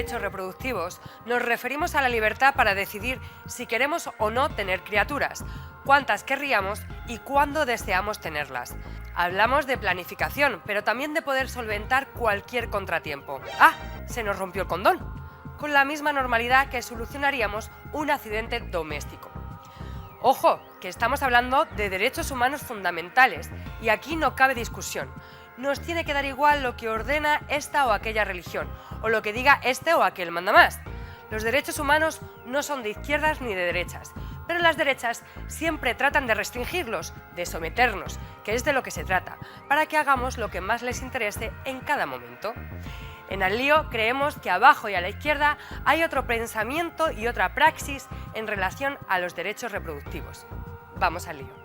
derechos reproductivos, nos referimos a la libertad para decidir si queremos o no tener criaturas, cuántas querríamos y cuándo deseamos tenerlas. Hablamos de planificación, pero también de poder solventar cualquier contratiempo. ¡Ah! Se nos rompió el condón. Con la misma normalidad que solucionaríamos un accidente doméstico. Ojo, que estamos hablando de derechos humanos fundamentales y aquí no cabe discusión. Nos tiene que dar igual lo que ordena esta o aquella religión, o lo que diga este o aquel mandamás. Los derechos humanos no son de izquierdas ni de derechas, pero las derechas siempre tratan de restringirlos, de someternos, que es de lo que se trata, para que hagamos lo que más les interese en cada momento. En Al Lío creemos que abajo y a la izquierda hay otro pensamiento y otra praxis en relación a los derechos reproductivos. Vamos al lío.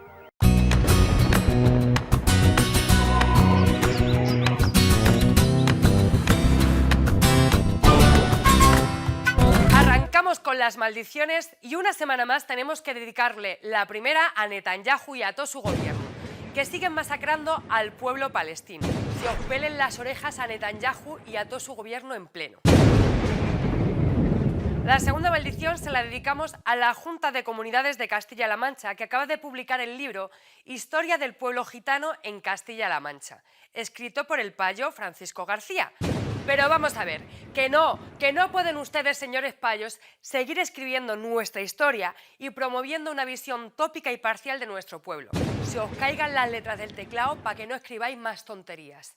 Arrancamos con las maldiciones y una semana más tenemos que dedicarle la primera a Netanyahu y a todo su gobierno, que siguen masacrando al pueblo palestino. Se os pelen las orejas a Netanyahu y a todo su gobierno en pleno. La segunda maldición se la dedicamos a la Junta de Comunidades de Castilla-La Mancha, que acaba de publicar el libro Historia del pueblo gitano en Castilla-La Mancha, escrito por el payo Francisco García. Pero vamos a ver, que no pueden ustedes, señores payos, seguir escribiendo nuestra historia y promoviendo una visión tópica y parcial de nuestro pueblo. Se os caigan las letras del teclado para que no escribáis más tonterías.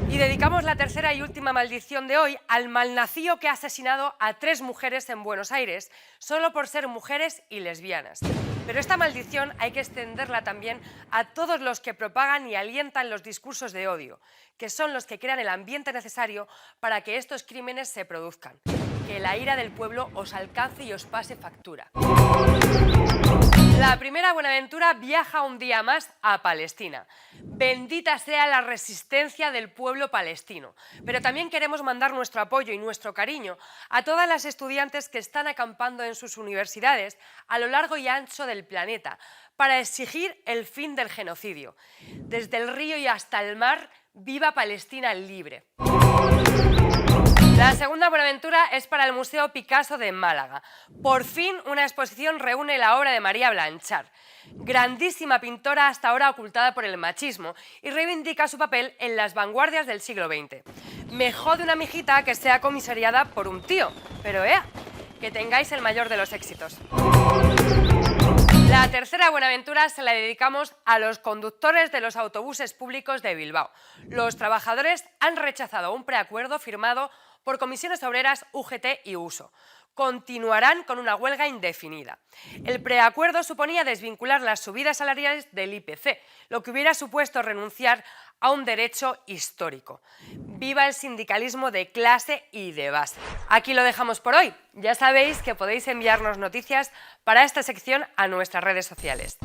Y dedicamos la tercera y última maldición de hoy al malnacido que ha asesinado a 3 mujeres en Buenos Aires solo por ser mujeres y lesbianas. Pero esta maldición hay que extenderla también a todos los que propagan y alientan los discursos de odio, que son los que crean el ambiente necesario para que estos crímenes se produzcan. Que la ira del pueblo os alcance y os pase factura. La primera Buenaventura viaja un día más a Palestina. Bendita sea la resistencia del pueblo palestino. Pero también queremos mandar nuestro apoyo y nuestro cariño a todas las estudiantes que están acampando en sus universidades a lo largo y ancho del planeta para exigir el fin del genocidio. Desde el río y hasta el mar, ¡viva Palestina libre! La segunda Buenaventura es para el Museo Picasso de Málaga. Por fin una exposición reúne la obra de María Blanchard, grandísima pintora hasta ahora ocultada por el machismo, y reivindica su papel en las vanguardias del siglo XX. Me jode una mijita que sea comisariada por un tío, pero que tengáis el mayor de los éxitos. La tercera Buenaventura se la dedicamos a los conductores de los autobuses públicos de Bilbao. Los trabajadores han rechazado un preacuerdo firmado por Comisiones Obreras, UGT y USO. Continuarán con una huelga indefinida. El preacuerdo suponía desvincular las subidas salariales del IPC, lo que hubiera supuesto renunciar a un derecho histórico. ¡Viva el sindicalismo de clase y de base! Aquí lo dejamos por hoy. Ya sabéis que podéis enviarnos noticias para esta sección a nuestras redes sociales.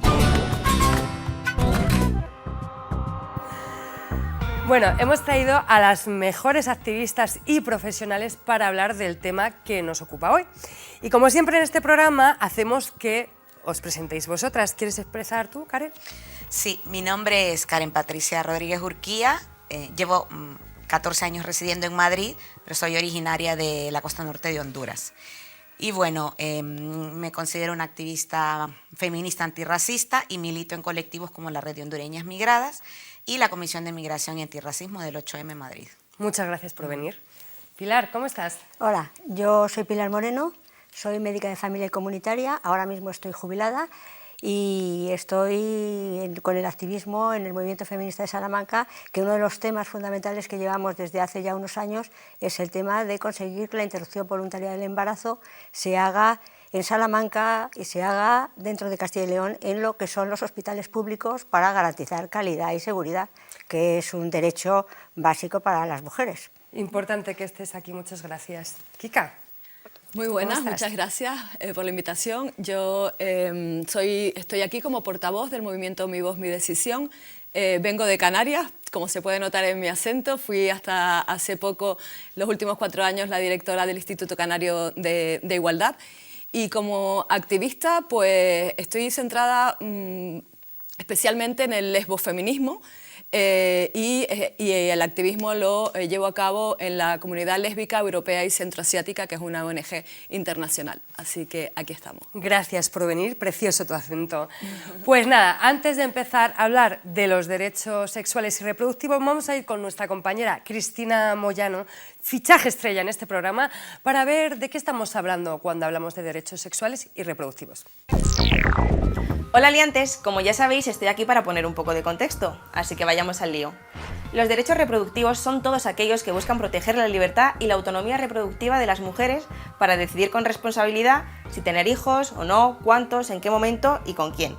Bueno, hemos traído a las mejores activistas y profesionales para hablar del tema que nos ocupa hoy. Y como siempre en este programa hacemos que os presentéis vosotras. ¿Quieres expresar tú, Karen? Sí, mi nombre es Karen Patricia Rodríguez Urquía. Llevo 14 años residiendo en Madrid, pero soy originaria de la costa norte de Honduras. Y bueno, me considero una activista feminista antirracista y milito en colectivos como la Red de Hondureñas Migradas y la Comisión de Migración y Antirracismo del 8M Madrid. Muchas gracias por venir. Pilar, ¿cómo estás? Hola, yo soy Pilar Moreno, soy médica de familia y comunitaria, ahora mismo estoy jubilada y estoy con el activismo en el movimiento feminista de Salamanca, que uno de los temas fundamentales que llevamos desde hace ya unos años es el tema de conseguir que la interrupción voluntaria del embarazo se haga en Salamanca y se haga dentro de Castilla y León en lo que son los hospitales públicos para garantizar calidad y seguridad, que es un derecho básico para las mujeres. Importante que estés aquí, muchas gracias. Kika. Muy buenas, muchas gracias por la invitación. Yo estoy aquí como portavoz del movimiento Mi Voz, Mi Decisión. Vengo de Canarias, como se puede notar en mi acento. Fui hasta hace poco, los últimos 4 años, la directora del Instituto Canario de Igualdad. Y como activista, pues estoy centrada especialmente en el lesbofeminismo, y el activismo lo llevo a cabo en la Comunidad Lésbica Europea y Centroasiática, que es una ONG internacional. Así que aquí estamos. Gracias por venir, precioso tu acento. Pues nada, antes de empezar a hablar de los derechos sexuales y reproductivos, vamos a ir con nuestra compañera Cristina Moyano, fichaje estrella en este programa, para ver de qué estamos hablando cuando hablamos de derechos sexuales y reproductivos. Hola liantes, como ya sabéis estoy aquí para poner un poco de contexto, así que vayamos al lío. Los derechos reproductivos son todos aquellos que buscan proteger la libertad y la autonomía reproductiva de las mujeres para decidir con responsabilidad si tener hijos o no, cuántos, en qué momento y con quién.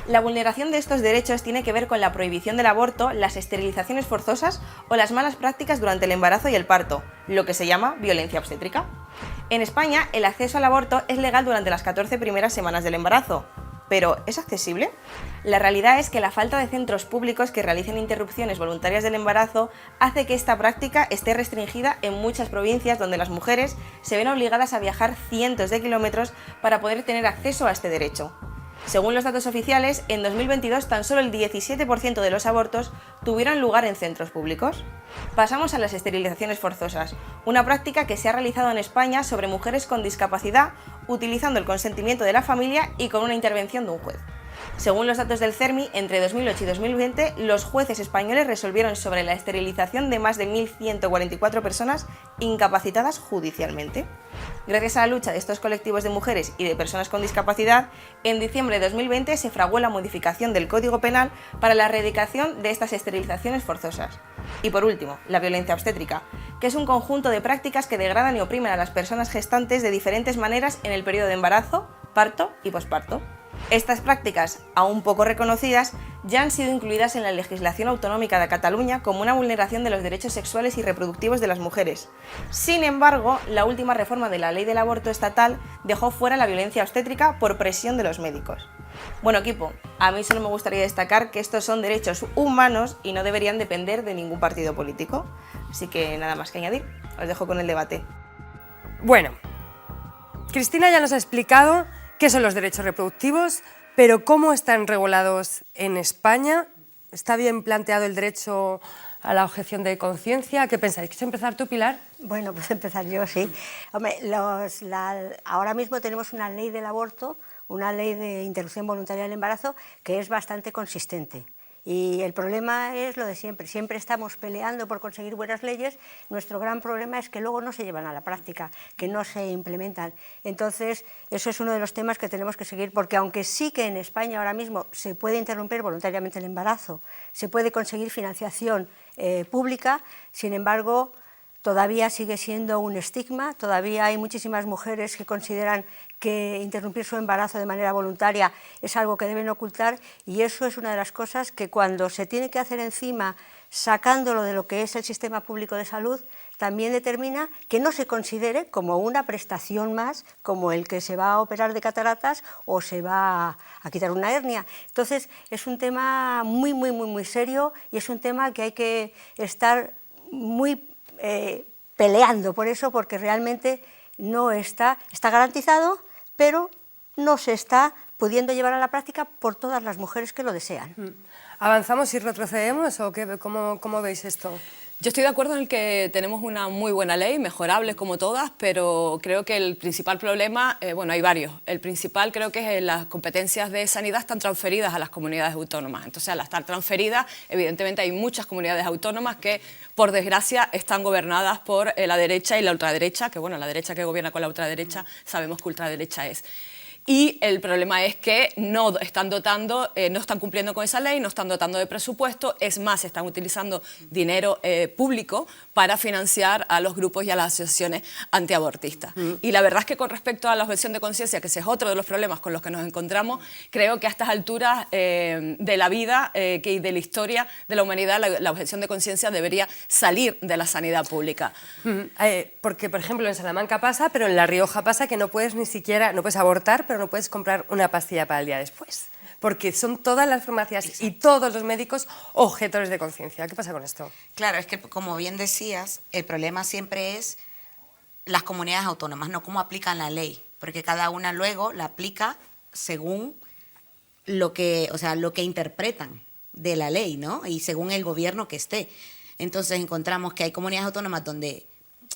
La vulneración de estos derechos tiene que ver con la prohibición del aborto, las esterilizaciones forzosas o las malas prácticas durante el embarazo y el parto, lo que se llama violencia obstétrica. En España, el acceso al aborto es legal durante las 14 primeras semanas del embarazo. ¿Pero es accesible? La realidad es que la falta de centros públicos que realicen interrupciones voluntarias del embarazo hace que esta práctica esté restringida en muchas provincias donde las mujeres se ven obligadas a viajar cientos de kilómetros para poder tener acceso a este derecho. Según los datos oficiales, en 2022 tan solo el 17% de los abortos tuvieron lugar en centros públicos. Pasamos a las esterilizaciones forzosas, una práctica que se ha realizado en España sobre mujeres con discapacidad utilizando el consentimiento de la familia y con una intervención de un juez. Según los datos del CERMI, entre 2008 y 2020, los jueces españoles resolvieron sobre la esterilización de más de 1.144 personas incapacitadas judicialmente. Gracias a la lucha de estos colectivos de mujeres y de personas con discapacidad, en diciembre de 2020 se fraguó la modificación del Código Penal para la erradicación de estas esterilizaciones forzosas. Y por último, la violencia obstétrica, que es un conjunto de prácticas que degradan y oprimen a las personas gestantes de diferentes maneras en el periodo de embarazo, parto y posparto. Estas prácticas, aún poco reconocidas, ya han sido incluidas en la legislación autonómica de Cataluña como una vulneración de los derechos sexuales y reproductivos de las mujeres. Sin embargo, la última reforma de la ley del aborto estatal dejó fuera la violencia obstétrica por presión de los médicos. Bueno, equipo, a mí solo me gustaría destacar que estos son derechos humanos y no deberían depender de ningún partido político. Así que nada más que añadir, os dejo con el debate. Bueno, Cristina ya nos ha explicado qué son los derechos reproductivos, pero cómo están regulados en España. ¿Está bien planteado el derecho a la objeción de conciencia? ¿Qué pensáis? ¿Quieres empezar tú, Pilar? Bueno, pues empezar yo, sí. Hombre, ahora mismo tenemos una ley del aborto, una ley de interrupción voluntaria del embarazo, que es bastante consistente. Y el problema es lo de siempre. Siempre estamos peleando por conseguir buenas leyes. Nuestro gran problema es que luego no se llevan a la práctica, que no se implementan. Entonces, eso es uno de los temas que tenemos que seguir, porque aunque sí que en España ahora mismo se puede interrumpir voluntariamente el embarazo, se puede conseguir financiación pública, sin embargo, todavía sigue siendo un estigma, todavía hay muchísimas mujeres que consideran que interrumpir su embarazo de manera voluntaria es algo que deben ocultar, y eso es una de las cosas que cuando se tiene que hacer encima, sacándolo de lo que es el sistema público de salud, también determina que no se considere como una prestación más, como el que se va a operar de cataratas o se va a quitar una hernia. Entonces es un tema muy serio, y es un tema que hay que estar muy peleando por eso, porque realmente no está garantizado, pero no se está pudiendo llevar a la práctica por todas las mujeres que lo desean. ¿Avanzamos y retrocedemos o qué? ¿Cómo veis esto? Yo estoy de acuerdo en el que tenemos una muy buena ley, mejorable como todas, pero creo que el principal problema, bueno, hay varios. El principal creo que es las competencias de sanidad están transferidas a las comunidades autónomas. Entonces, al estar transferidas, evidentemente hay muchas comunidades autónomas que, por desgracia, están gobernadas por la derecha y la ultraderecha, que bueno, la derecha que gobierna con la ultraderecha, sabemos que ultraderecha es. Y el problema es que no están dotando, no están cumpliendo con esa ley, no están dotando de presupuesto, es más, están utilizando dinero público para financiar a los grupos y a las asociaciones antiabortistas. Y la verdad es que con respecto a la objeción de conciencia, que ese es otro de los problemas con los que nos encontramos, creo que a estas alturas de la vida y de la historia de la humanidad, la objeción de conciencia debería salir de la sanidad pública. Porque, por ejemplo, en Salamanca pasa, pero en La Rioja pasa que no puedes ni siquiera, no puedes abortar, pero no puedes comprar una pastilla para el día después, porque son todas las farmacias y todos los médicos objetores de conciencia. ¿Qué pasa con esto? Claro, es que como bien decías, el problema siempre es las comunidades autónomas, no cómo aplican la ley, porque cada una luego la aplica según lo que interpretan. de la ley, ¿no? Y según el gobierno que esté. Entonces encontramos que hay comunidades autónomas donde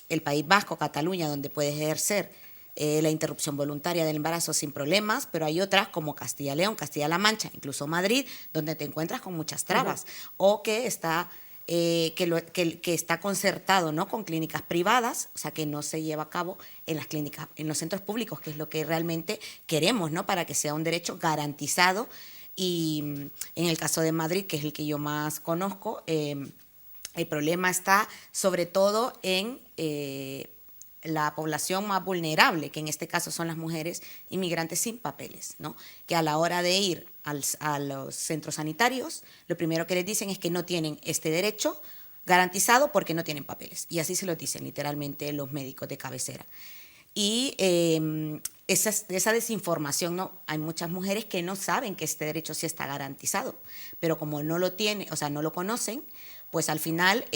el País Vasco, Cataluña, donde puedes ejercer la interrupción voluntaria del embarazo sin problemas, pero hay otras como Castilla y León, Castilla-La Mancha, incluso Madrid, donde te encuentras con muchas trabas, o que está que está concertado, ¿no?, con clínicas privadas, o sea, que no se lleva a cabo en las clínicas, en los centros públicos, que es lo que realmente queremos, ¿no?, para que sea un derecho garantizado. Y en el caso de Madrid, que es el que yo más conozco, el problema está sobre todo en la población más vulnerable, que en este caso son las mujeres inmigrantes sin papeles, ¿no?, que a la hora de ir a los centros sanitarios, lo primero que les dicen es que no tienen este derecho garantizado porque no tienen papeles. Y así se lo dicen literalmente los médicos de cabecera. Y esa desinformación, ¿no? Hay muchas mujeres que no saben que este derecho sí está garantizado, pero como no lo tienen, o sea, no lo conocen, pues al final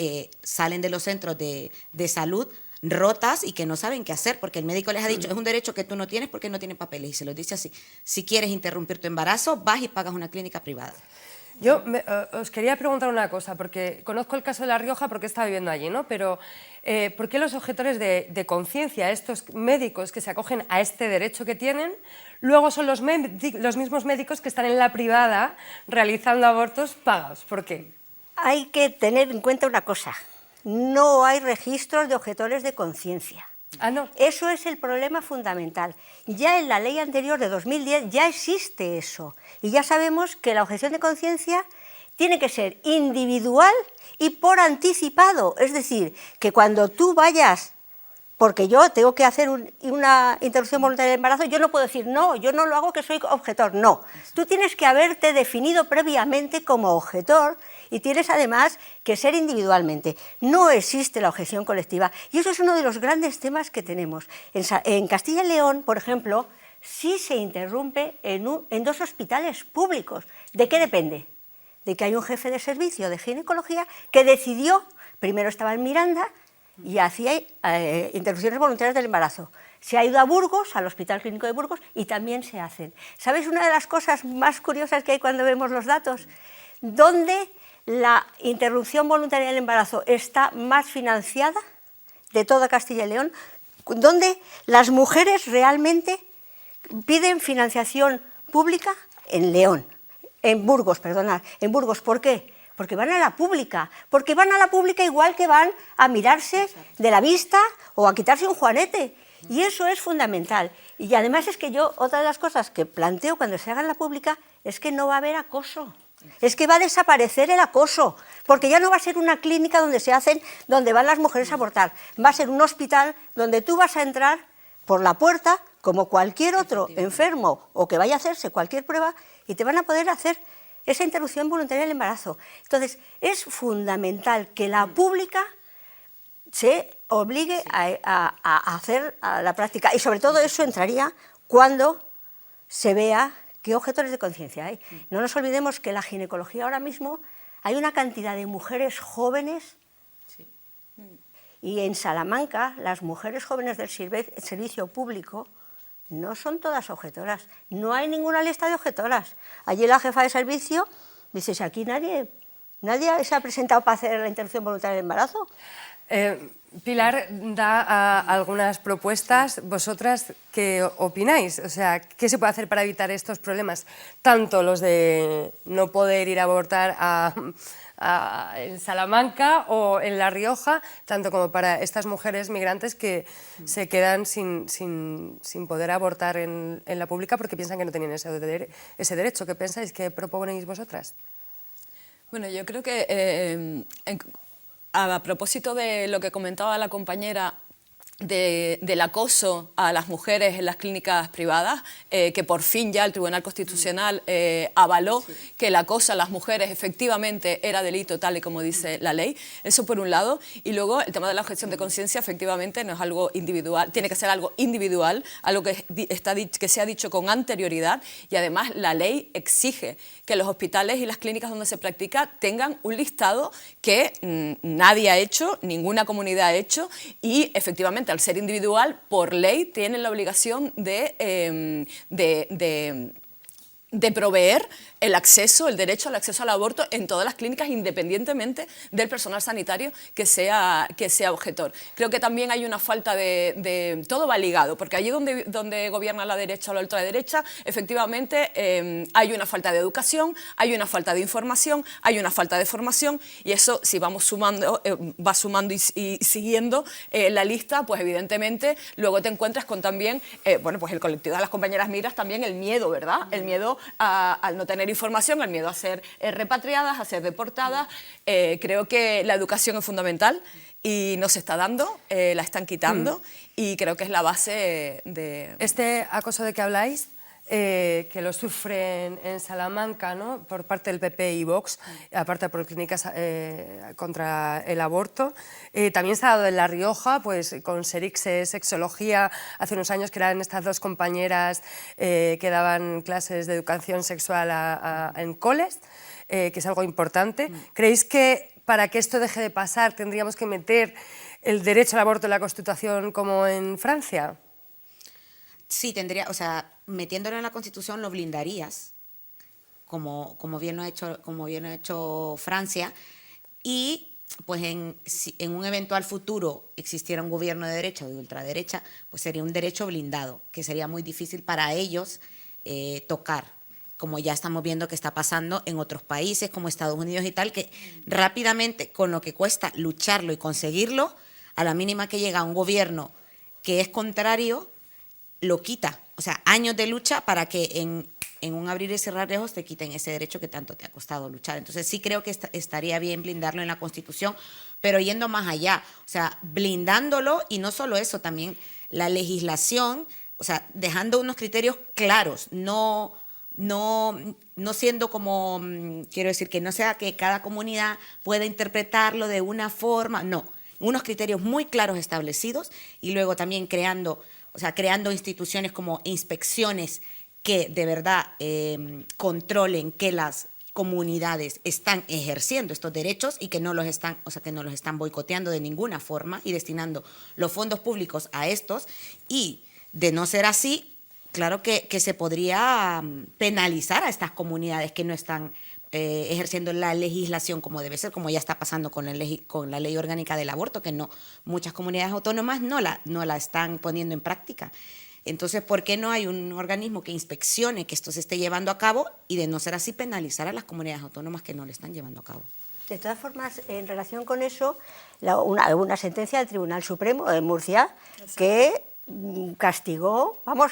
salen de los centros de salud rotas y que no saben qué hacer, porque el médico les ha dicho, es un derecho que tú no tienes porque no tienes papeles, y se los dice así: si quieres interrumpir tu embarazo, vas y pagas una clínica privada. Yo os quería preguntar una cosa, porque conozco el caso de La Rioja porque estaba viviendo allí, ¿no? Pero ¿por qué los objetores de conciencia, estos médicos que se acogen a este derecho que tienen, luego son los mismos médicos que están en la privada realizando abortos pagados? ¿Por qué? Hay que tener en cuenta una cosa: no hay registros de objetores de conciencia. Ah, no. Eso es el problema fundamental. Ya en la ley anterior de 2010 ya existe eso. Y ya sabemos que la objeción de conciencia tiene que ser individual y por anticipado. Es decir, que cuando tú vayas, porque yo tengo que hacer una interrupción voluntaria del embarazo, yo no puedo decir, no, yo no lo hago, que soy objetor. No, tú tienes que haberte definido previamente como objetor y tienes además que ser individualmente. No existe la objeción colectiva y eso es uno de los grandes temas que tenemos. En Castilla y León, por ejemplo, sí se interrumpe en 2 hospitales públicos. ¿De qué depende? De que hay un jefe de servicio de ginecología que decidió, primero estaba en Miranda, y hacía interrupciones voluntarias del embarazo. Se ha ido a Burgos, al Hospital Clínico de Burgos, y también se hacen. ¿Sabéis una de las cosas más curiosas que hay cuando vemos los datos? ¿Dónde la interrupción voluntaria del embarazo está más financiada de toda Castilla y León? ¿Dónde las mujeres realmente piden financiación pública? En León, en Burgos, perdonad, en Burgos. ¿Por qué? Porque van a la pública, igual que van a mirarse de la vista o a quitarse un juanete, y eso es fundamental. Y además es que yo, otra de las cosas que planteo cuando se haga en la pública es que no va a haber acoso, es que va a desaparecer el acoso, porque ya no va a ser una clínica donde van las mujeres a abortar, va a ser un hospital donde tú vas a entrar por la puerta como cualquier otro enfermo o que vaya a hacerse cualquier prueba y te van a poder hacer esa interrupción voluntaria del embarazo. Entonces, es fundamental que la pública se obligue a hacer la práctica. Y sobre todo eso entraría cuando se vea qué objetores de conciencia hay. No nos olvidemos que la ginecología ahora mismo hay una cantidad de mujeres jóvenes, y en Salamanca las mujeres jóvenes del servicio público no son todas objetoras, no hay ninguna lista de objetoras. Allí la jefa de servicio dice, si aquí nadie se ha presentado para hacer la interrupción voluntaria del embarazo. Pilar da algunas propuestas. ¿Vosotras qué opináis? O sea, ¿qué se puede hacer para evitar estos problemas? Tanto los de no poder ir a abortar en Salamanca o en La Rioja, tanto como para estas mujeres migrantes que se quedan sin poder abortar en la pública porque piensan que no tienen ese derecho. ¿Qué pensáis? ¿Qué proponéis vosotras? Bueno, yo creo que a propósito de lo que comentaba la compañera del acoso a las mujeres en las clínicas privadas, que por fin ya el Tribunal Constitucional avaló que el acoso a las mujeres efectivamente era delito tal y como dice la ley. Eso por un lado. Y luego el tema de la objeción de conciencia efectivamente no es algo individual, tiene que ser algo individual, algo que se ha dicho con anterioridad, y además la ley exige que los hospitales y las clínicas donde se practica tengan un listado que nadie ha hecho, ninguna comunidad ha hecho, y efectivamente al ser individual, por ley, tienen la obligación de de proveer el acceso, el derecho al acceso al aborto en todas las clínicas, independientemente del personal sanitario que sea objetor. Creo que también hay una falta de todo va ligado, porque allí donde gobierna la derecha o la ultraderecha, efectivamente hay una falta de educación, hay una falta de información, hay una falta de formación, y eso, si vamos sumando, va sumando y siguiendo la lista, pues evidentemente luego te encuentras con también, bueno, pues el colectivo de las compañeras migras, también el miedo, ¿verdad? El miedo al no tener información, el miedo a ser repatriadas, a ser deportadas. Creo que la educación es fundamental y no se está dando, la están quitando, y creo que es la base de... Este acoso de que habláis, que lo sufren en Salamanca, ¿no?, por parte del PP y Vox, aparte por clínicas contra el aborto. También se ha dado en La Rioja, pues con Serixe Sexología, hace unos años, que eran estas dos compañeras que daban clases de educación sexual en coles, que es algo importante. ¿Creéis que para que esto deje de pasar tendríamos que meter el derecho al aborto en la Constitución como en Francia? Sí, tendría, o sea, metiéndolo en la Constitución lo blindarías, como bien lo ha hecho Francia, y pues si en un eventual futuro existiera un gobierno de derecha o de ultraderecha, pues sería un derecho blindado, que sería muy difícil para ellos tocar, como ya estamos viendo que está pasando en otros países como Estados Unidos y tal, que rápidamente, con lo que cuesta lucharlo y conseguirlo, a la mínima que llega un gobierno que es contrario, lo quita. O sea, años de lucha para que en un abrir y cerrar de ojos te quiten ese derecho que tanto te ha costado luchar. Entonces sí creo que estaría bien blindarlo en la Constitución, pero yendo más allá, o sea, blindándolo, y no solo eso, también la legislación, o sea, dejando unos criterios claros, no siendo como, quiero decir, que no sea que cada comunidad pueda interpretarlo de una forma, no, unos criterios muy claros establecidos, y luego también creando instituciones como inspecciones que de verdad controlen que las comunidades están ejerciendo estos derechos y que no los están, boicoteando de ninguna forma y destinando los fondos públicos a estos. Y de no ser así, claro que se podría penalizar a estas comunidades que no están ejerciendo la legislación como debe ser, como ya está pasando con la ley orgánica del aborto, que no, muchas comunidades autónomas no la están poniendo en práctica. Entonces, ¿por qué no hay un organismo que inspeccione que esto se esté llevando a cabo, y de no ser así penalizar a las comunidades autónomas que no lo están llevando a cabo? De todas formas, en relación con eso, una sentencia del Tribunal Supremo de Murcia que castigó, ¿cómo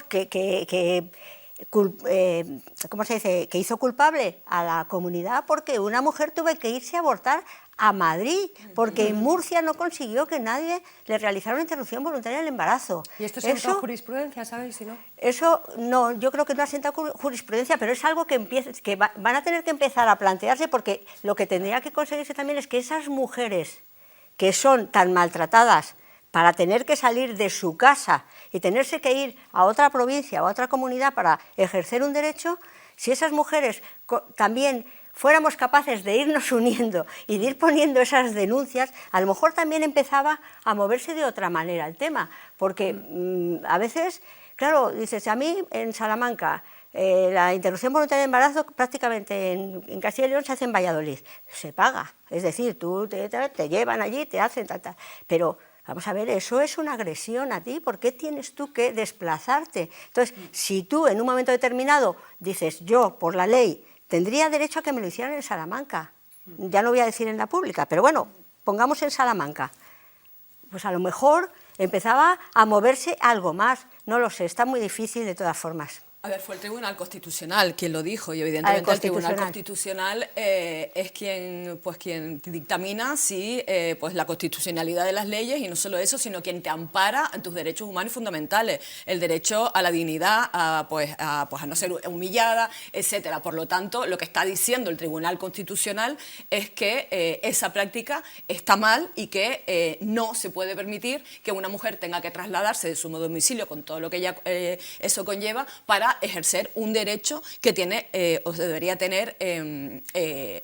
se dice?, que hizo culpable a la comunidad porque una mujer tuvo que irse a abortar a Madrid, porque en Murcia no consiguió que nadie le realizara una interrupción voluntaria del embarazo. ¿Y esto es en jurisprudencia, sabéis, si no? Eso no, yo creo que no ha sentado jurisprudencia, pero es algo que van a tener que empezar a plantearse, porque lo que tendría que conseguirse también es que esas mujeres que son tan maltratadas para tener que salir de su casa y tenerse que ir a otra provincia o a otra comunidad para ejercer un derecho, si esas mujeres también fuéramos capaces de irnos uniendo y de ir poniendo esas denuncias, a lo mejor también empezaba a moverse de otra manera el tema, porque a veces, claro, dices, a mí en Salamanca la interrupción voluntaria de embarazo prácticamente en Castilla y León se hace en Valladolid, se paga, es decir, tú te llevan allí, te hacen tal, pero vamos a ver, eso es una agresión a ti, ¿por qué tienes tú que desplazarte? Entonces, si tú en un momento determinado dices, yo por la ley tendría derecho a que me lo hicieran en Salamanca, ya no voy a decir en la pública, pero bueno, pongamos en Salamanca, pues a lo mejor empezaba a moverse algo más, no lo sé, está muy difícil de todas formas. A ver, fue el Tribunal Constitucional quien lo dijo, y evidentemente el Tribunal Constitucional es quien dictamina si pues la constitucionalidad de las leyes, y no solo eso, sino quien te ampara en tus derechos humanos fundamentales, el derecho a la dignidad, a no ser humillada, etcétera. Por lo tanto, lo que está diciendo el Tribunal Constitucional es que esa práctica está mal y que no se puede permitir que una mujer tenga que trasladarse de su domicilio con todo lo que eso conlleva para ejercer un derecho que tiene o debería tener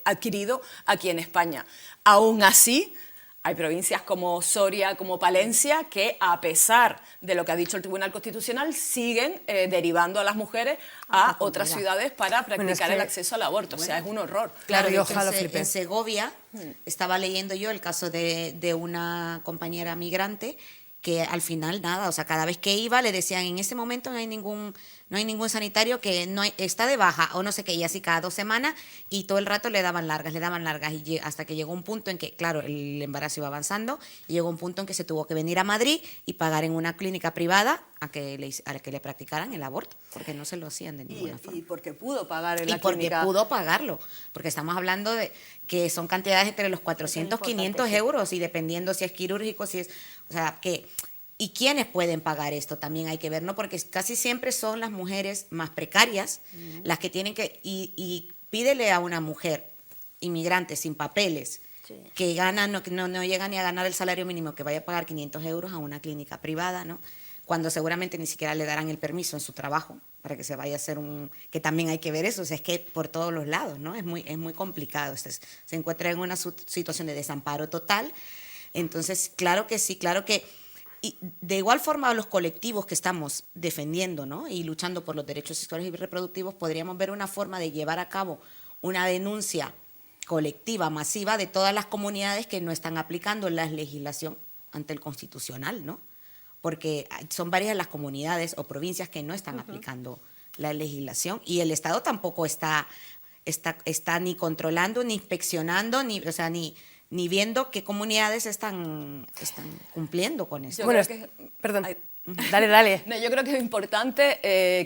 adquirido aquí en España. Aún así, Hay provincias como Soria, como Palencia, que a pesar de lo que ha dicho el Tribunal Constitucional, siguen derivando a las mujeres a otras ciudades para practicar el acceso al aborto. O sea, es un horror. Claro, y ojalá en Segovia estaba leyendo yo el caso de una compañera migrante que al final nada, o sea, cada vez que iba le decían en ese momento no hay ningún sanitario que está de baja o no sé qué, y así cada 2 semanas, y todo el rato le daban largas, y hasta que llegó un punto en que, claro, el embarazo iba avanzando, y llegó un punto en que se tuvo que venir a Madrid y pagar en una clínica privada a que le practicaran el aborto, porque no se lo hacían de ninguna forma. Y porque pudo pagar en la Y porque clínica. pudo pagarlo, porque estamos hablando de que son cantidades entre los 400, 500 euros, y dependiendo si es quirúrgico, si es, o sea, que, ¿y quiénes pueden pagar esto? También hay que ver, ¿no? Porque casi siempre son las mujeres más precarias las que tienen que, y pídele a una mujer inmigrante sin papeles, que gana, no llega ni a ganar el salario mínimo, que vaya a pagar 500 euros a una clínica privada, ¿no? Cuando seguramente ni siquiera le darán el permiso en su trabajo para que se vaya a hacer que también hay que ver eso, o sea, es que por todos los lados, ¿no? Es muy complicado, se encuentra en una situación de desamparo total. Entonces, claro que sí, claro que, y de igual forma los colectivos que estamos defendiendo, ¿no? Y luchando por los derechos sexuales y reproductivos, podríamos ver una forma de llevar a cabo una denuncia colectiva, masiva, de todas las comunidades que no están aplicando la legislación ante el Constitucional, ¿no? Porque son varias las comunidades o provincias que no están aplicando la legislación, y el Estado tampoco está ni controlando, ni inspeccionando, ni viendo qué comunidades están cumpliendo con eso. Bueno, perdón. Dale. No, yo creo que es importante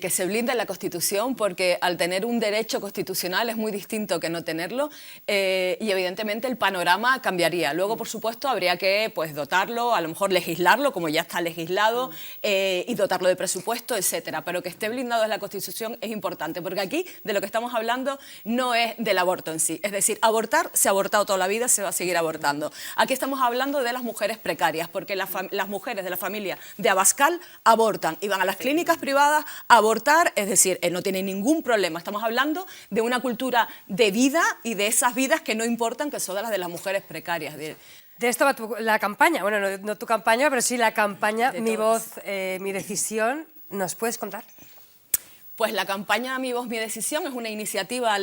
que se blinde la Constitución, porque al tener un derecho constitucional es muy distinto que no tenerlo, y evidentemente el panorama cambiaría. Luego, por supuesto, habría que dotarlo, a lo mejor legislarlo, como ya está legislado, y dotarlo de presupuesto, etcétera. Pero que esté blindado en la Constitución es importante, porque aquí de lo que estamos hablando no es del aborto en sí. Es decir, abortar se ha abortado toda la vida, se va a seguir abortando. Aquí estamos hablando de las mujeres precarias, porque las mujeres de la familia de Abascal abortan y van a las clínicas privadas a abortar, es decir, no tienen ningún problema. Estamos hablando de una cultura de vida y de esas vidas que no importan, que son las de las mujeres precarias. De esto va la campaña, bueno, no tu campaña, pero sí la campaña Mi Voz, Mi Decisión. ¿Nos puedes contar? Pues la campaña Mi Voz, Mi Decisión es una iniciativa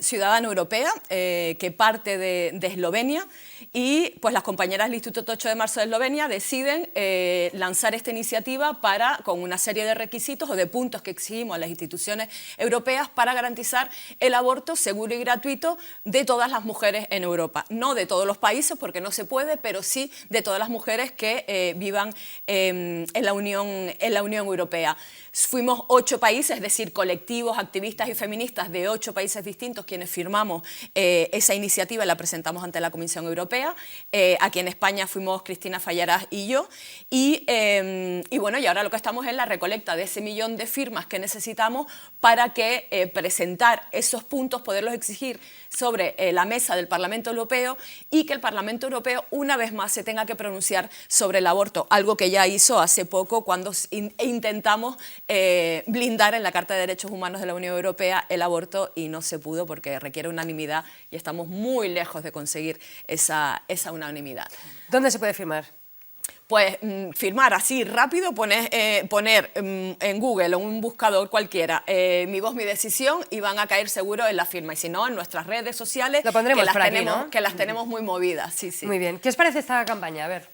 ciudadana europea que parte de Eslovenia, y pues las compañeras del Instituto 8 de Marzo de Eslovenia deciden lanzar esta iniciativa con una serie de requisitos o de puntos que exigimos a las instituciones europeas para garantizar el aborto seguro y gratuito de todas las mujeres en Europa. No de todos los países, porque no se puede, pero sí de todas las mujeres que vivan en la Unión Europea. Fuimos 8 países, es decir, colectivos, activistas y feministas de 8 países distintos quienes firmamos esa iniciativa y la presentamos ante la Comisión Europea. Aquí en España fuimos Cristina Fallarás y yo. Y bueno, y ahora lo que estamos es la recolecta de ese 1 millón de firmas que necesitamos para que presentar esos puntos, poderlos exigir sobre la mesa del Parlamento Europeo, y que el Parlamento Europeo una vez más se tenga que pronunciar sobre el aborto, algo que ya hizo hace poco cuando intentamos blindar en la Carta de Derechos Humanos de la Unión Europea el aborto, y no se pudo porque requiere unanimidad y estamos muy lejos de conseguir esa unanimidad. ¿Dónde se puede firmar? Pues firmar así rápido, poner en Google o un buscador cualquiera Mi Voz, Mi Decisión, y van a caer seguro en la firma, y si no, en nuestras redes sociales, lo pondremos que las por aquí, tenemos, ¿no? Que las tenemos muy movidas. Sí. Muy bien. ¿Qué os parece esta campaña? A ver.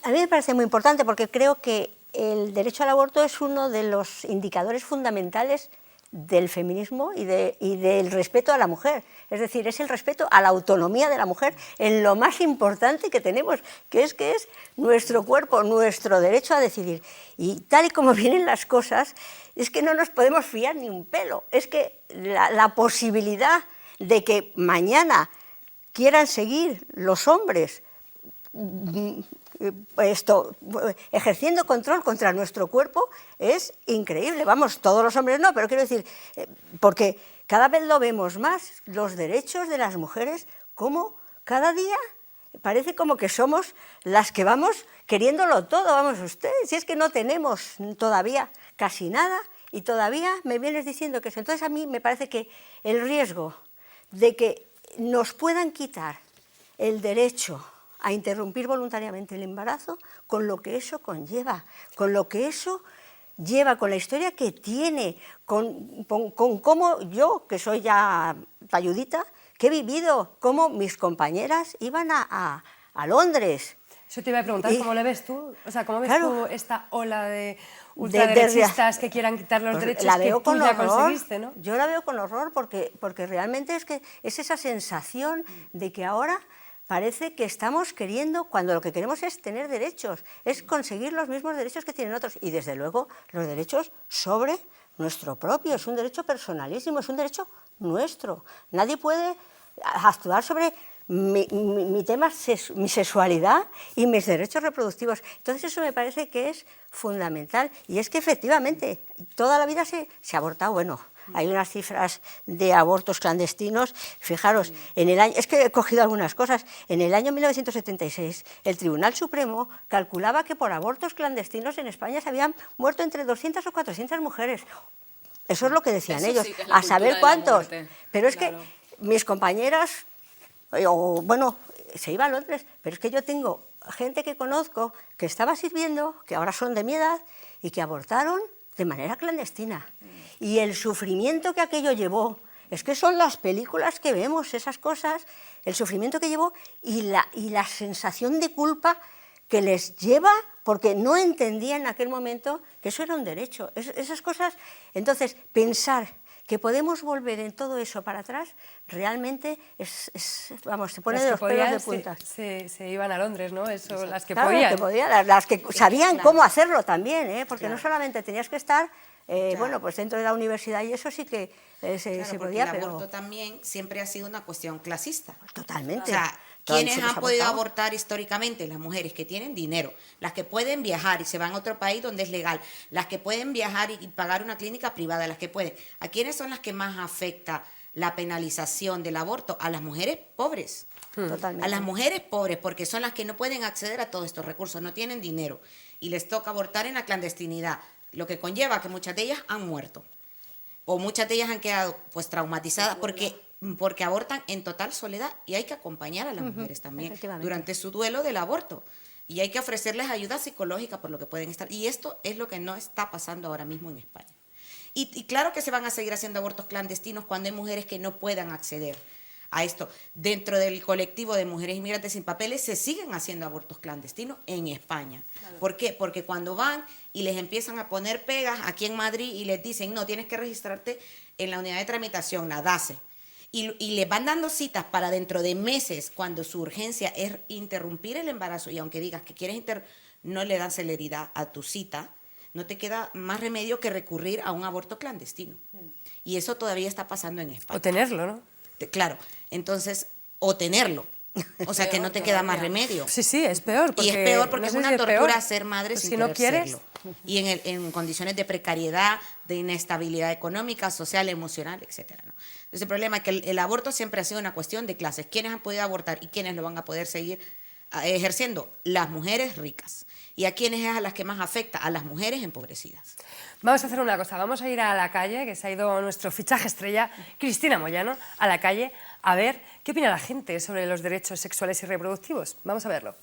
A mí me parece muy importante, porque creo que el derecho al aborto es uno de los indicadores fundamentales del feminismo y del respeto a la mujer. Es decir, es el respeto a la autonomía de la mujer en lo más importante que tenemos, que es nuestro cuerpo, nuestro derecho a decidir. Y tal y como vienen las cosas, es que no nos podemos fiar ni un pelo. Es que la posibilidad de que mañana quieran seguir los hombres ejerciendo control contra nuestro cuerpo es increíble. Vamos, todos los hombres no, pero quiero decir, porque cada vez lo vemos más, los derechos de las mujeres, como cada día parece como que somos las que vamos queriéndolo todo. Vamos, ustedes, si es que no tenemos todavía casi nada, y todavía me vienes diciendo que eso. Entonces a mí me parece que el riesgo de que nos puedan quitar el derecho a interrumpir voluntariamente el embarazo, con lo que eso conlleva, con lo que eso lleva, con la historia que tiene, con cómo yo, que soy ya talludita, que he vivido, cómo mis compañeras iban a Londres. Eso te iba a preguntar, ¿cómo le ves tú? O sea, ¿cómo ves tú esta ola de ultraderechistas que quieran quitar los derechos la veo que tú ya conseguiste, ¿no? Yo la veo con horror porque realmente es que es esa sensación de que ahora parece que estamos queriendo, cuando lo que queremos es tener derechos, es conseguir los mismos derechos que tienen otros, y desde luego los derechos sobre nuestro propio, es un derecho personalísimo, es un derecho nuestro. Nadie puede actuar sobre mi tema, mi sexualidad y mis derechos reproductivos. Entonces eso me parece que es fundamental, y es que efectivamente toda la vida se ha abortado. Bueno, hay unas cifras de abortos clandestinos, fijaros, es que he cogido algunas cosas. En el año 1976 el Tribunal Supremo calculaba que por abortos clandestinos en España se habían muerto entre 200 o 400 mujeres. Eso es lo que decían ellos, sí que es la a saber cultura de la cuántos. muerte. Pero es Claro. que mis compañeras, se iba a Londres, pero es que yo tengo gente que conozco que estaba sirviendo, que ahora son de mi edad, y que abortaron de manera clandestina. Y el sufrimiento que aquello llevó, es que son las películas que vemos, esas cosas, el sufrimiento que llevó y la sensación de culpa que les lleva, porque no entendían en aquel momento que eso era un derecho. Esas cosas, entonces, pensar que podemos volver en todo eso para atrás, realmente vamos, se pone Las de que los pelos podían de punta. se iban a Londres, ¿no? Eso, las que Claro, podían. las que sabían claro. cómo hacerlo también, porque Claro. no solamente tenías que estar, Claro. bueno, pues dentro de la universidad, y eso sí que se Claro, porque podía, el pero aborto también siempre ha sido una cuestión clasista. totalmente. O sea, Todas ¿quiénes se les han podido abortaba. abortar históricamente? Las mujeres que tienen dinero, las que pueden viajar y se van a otro país donde es legal, las que pueden viajar y pagar una clínica privada, las que pueden. ¿A quiénes son las que más afecta la penalización del aborto? A las mujeres pobres. Totalmente. A las mujeres pobres, porque son las que no pueden acceder a todos estos recursos, no tienen dinero y les toca abortar en la clandestinidad, lo que conlleva que muchas de ellas han muerto o muchas de ellas han quedado pues traumatizadas porque abortan en total soledad, y hay que acompañar a las mujeres también efectivamente. durante su duelo del aborto, y hay que ofrecerles ayuda psicológica por lo que pueden estar, y esto es lo que no está pasando ahora mismo en España. Y claro que se van a seguir haciendo abortos clandestinos cuando hay mujeres que no puedan acceder a esto. Dentro del colectivo de mujeres inmigrantes sin papeles se siguen haciendo abortos clandestinos en España. Claro. ¿Por qué? Porque cuando van y les empiezan a poner pegas aquí en Madrid y les dicen, no, tienes que registrarte en la unidad de tramitación, la DACE, y les van dando citas para dentro de meses, cuando su urgencia es interrumpir el embarazo, y aunque digas que quieres no le dan celeridad a tu cita, no te queda más remedio que recurrir a un aborto clandestino. Y eso todavía está pasando en España. O tenerlo, ¿no? Claro, entonces, o tenerlo. O sea, que no te queda más remedio. Sí, sí, es peor. Y es peor porque es una tortura ser madre Pues sin si no querer quieres. serlo. Y en condiciones de precariedad, de inestabilidad económica, social, emocional, etcétera, ¿no? Entonces el problema es que el aborto siempre ha sido una cuestión de clases. ¿Quiénes han podido abortar y quiénes lo van a poder seguir ejerciendo? Las mujeres ricas. ¿Y a quiénes es a las que más afecta? A las mujeres empobrecidas. Vamos a hacer una cosa, vamos a ir a la calle, que se ha ido nuestro fichaje estrella, Cristina Moyano, a la calle, a ver qué opina la gente sobre los derechos sexuales y reproductivos. Vamos a verlo.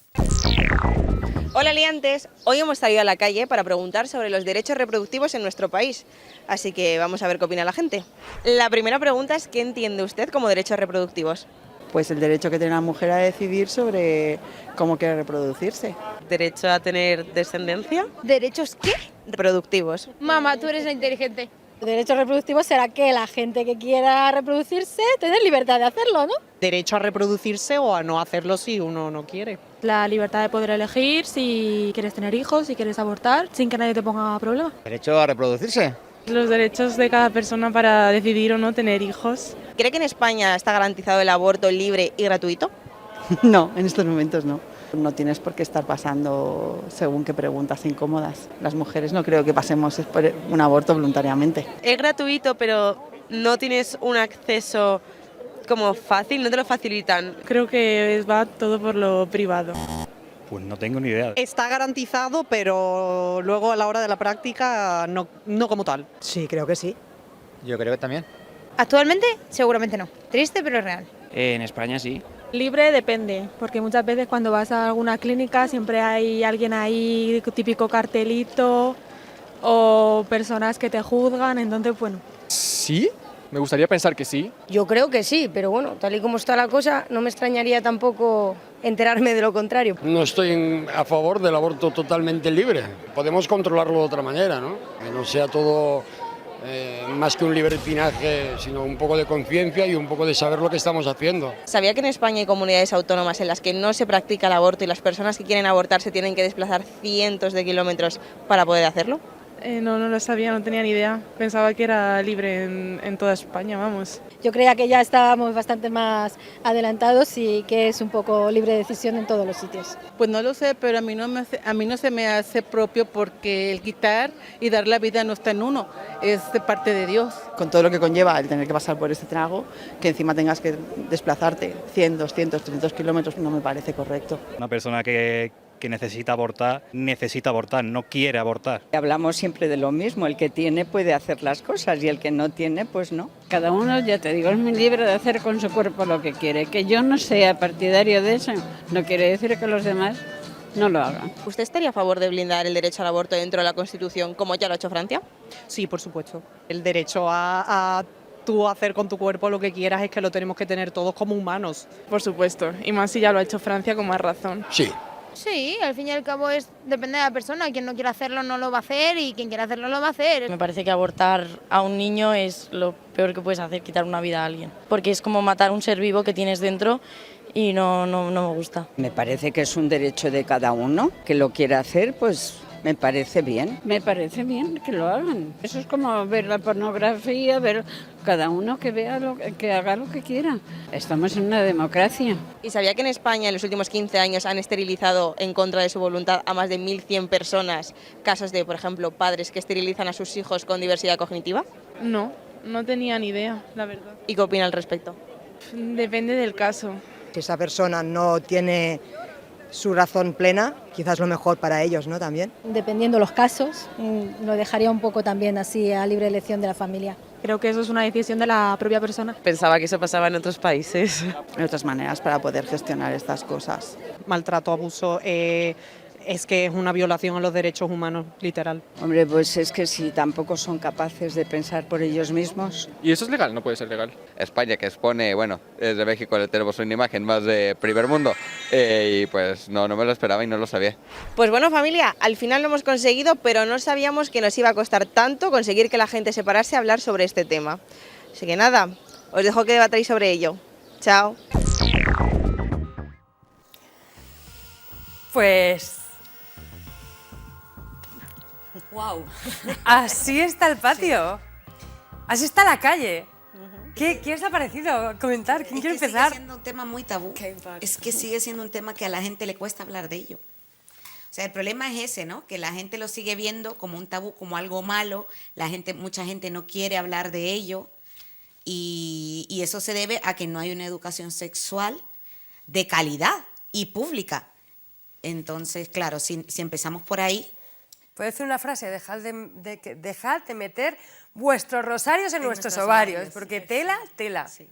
Hola liantes, hoy hemos salido a la calle para preguntar sobre los derechos reproductivos en nuestro país, así que vamos a ver qué opina la gente. La primera pregunta es, ¿qué entiende usted como derechos reproductivos? Pues el derecho que tiene la mujer a decidir sobre cómo quiere reproducirse. ¿Derecho a tener descendencia? ¿Derechos qué? Reproductivos. Mamá, tú eres la inteligente. Derechos reproductivos será que la gente que quiera reproducirse tiene libertad de hacerlo, ¿no? Derecho a reproducirse o a no hacerlo si uno no quiere. La libertad de poder elegir si quieres tener hijos, si quieres abortar, sin que nadie te ponga problema. ¿Derecho a reproducirse? Los derechos de cada persona para decidir o no tener hijos. ¿Cree que en España está garantizado el aborto libre y gratuito? No, en estos momentos no. No tienes por qué estar pasando según qué preguntas incómodas. Las mujeres no creo que pasemos por un aborto voluntariamente. Es gratuito, pero no tienes un acceso como fácil, no te lo facilitan. Creo que va todo por lo privado. Pues no tengo ni idea. Está garantizado, pero luego a la hora de la práctica no como tal. Sí, creo que sí. Yo creo que también. Actualmente, seguramente no. Triste, pero real. En España sí. Libre depende, porque muchas veces cuando vas a alguna clínica siempre hay alguien ahí, típico cartelito, o personas que te juzgan, entonces bueno. Sí, me gustaría pensar que sí. Yo creo que sí, pero bueno, tal y como está la cosa, no me extrañaría tampoco enterarme de lo contrario. No estoy a favor del aborto totalmente libre. Podemos controlarlo de otra manera, ¿no? Que no sea todo más que un libertinaje, sino un poco de conciencia y un poco de saber lo que estamos haciendo. ¿Sabía que en España hay comunidades autónomas en las que no se practica el aborto y las personas que quieren abortar se tienen que desplazar cientos de kilómetros para poder hacerlo? No lo sabía, no tenía ni idea. Pensaba que era libre en toda España, vamos. Yo creía que ya estábamos bastante más adelantados y que es un poco libre decisión en todos los sitios. Pues no lo sé, pero a mí no se me hace propio porque el quitar y dar la vida no está en uno, es de parte de Dios. Con todo lo que conlleva el tener que pasar por este trago, que encima tengas que desplazarte 100, 200, 300 kilómetros, no me parece correcto. Una persona que necesita abortar, no quiere abortar. Hablamos siempre de lo mismo, el que tiene puede hacer las cosas y el que no tiene, pues no. Cada uno, ya te digo, es muy libre de hacer con su cuerpo lo que quiere. Que yo no sea partidario de eso no quiere decir que los demás no lo hagan. ¿Usted estaría a favor de blindar el derecho al aborto dentro de la Constitución, como ya lo ha hecho Francia? Sí, por supuesto. El derecho a tú hacer con tu cuerpo lo que quieras es que lo tenemos que tener todos como humanos. Por supuesto, y más si ya lo ha hecho Francia con más razón. Sí. Sí, al fin y al cabo depende de la persona, quien no quiera hacerlo no lo va a hacer y quien quiera hacerlo lo va a hacer. Me parece que abortar a un niño es lo peor que puedes hacer, quitar una vida a alguien, porque es como matar un ser vivo que tienes dentro y no me gusta. Me parece que es un derecho de cada uno, que lo quiera hacer, pues me parece bien. Me parece bien que lo hagan. Eso es como ver la pornografía, ver cada uno que vea que haga lo que quiera. Estamos en una democracia. ¿Y sabía que en España en los últimos 15 años han esterilizado en contra de su voluntad a más de 1.100 personas? Casos de, por ejemplo, padres que esterilizan a sus hijos con diversidad cognitiva. No tenía ni idea, la verdad. ¿Y qué opina al respecto? Depende del caso. Si esa persona no tiene su razón plena, quizás lo mejor para ellos, ¿no? También. Dependiendo los casos, lo dejaría un poco también así a libre elección de la familia. Creo que eso es una decisión de la propia persona. Pensaba que eso pasaba en otros países. Hay otras maneras para poder gestionar estas cosas. Maltrato, abuso, es que es una violación a los derechos humanos, literal. Hombre, pues es que si tampoco son capaces de pensar por ellos mismos. ¿Y eso es legal? No puede ser legal. España, que expone, bueno, desde México tenemos una imagen más de primer mundo y pues no me lo esperaba y no lo sabía. Pues bueno, familia, al final lo hemos conseguido, pero no sabíamos que nos iba a costar tanto conseguir que la gente se parase a hablar sobre este tema. Así que nada, os dejo que debatáis sobre ello. Chao. Pues ¡Wow! así está el patio. Así está la calle. ¿Qué os ha parecido? Comentar, ¿quién quiere empezar? Sigue siendo un tema muy tabú. Es que sigue siendo un tema que a la gente le cuesta hablar de ello. O sea, el problema es ese, ¿no? Que la gente lo sigue viendo como un tabú, como algo malo. Mucha gente no quiere hablar de ello. Y eso se debe a que no hay una educación sexual de calidad y pública. Entonces, claro, si empezamos por ahí... ¿Puedo decir una frase? Dejad de meter vuestros rosarios en nuestros ovarios, porque tela. Sí.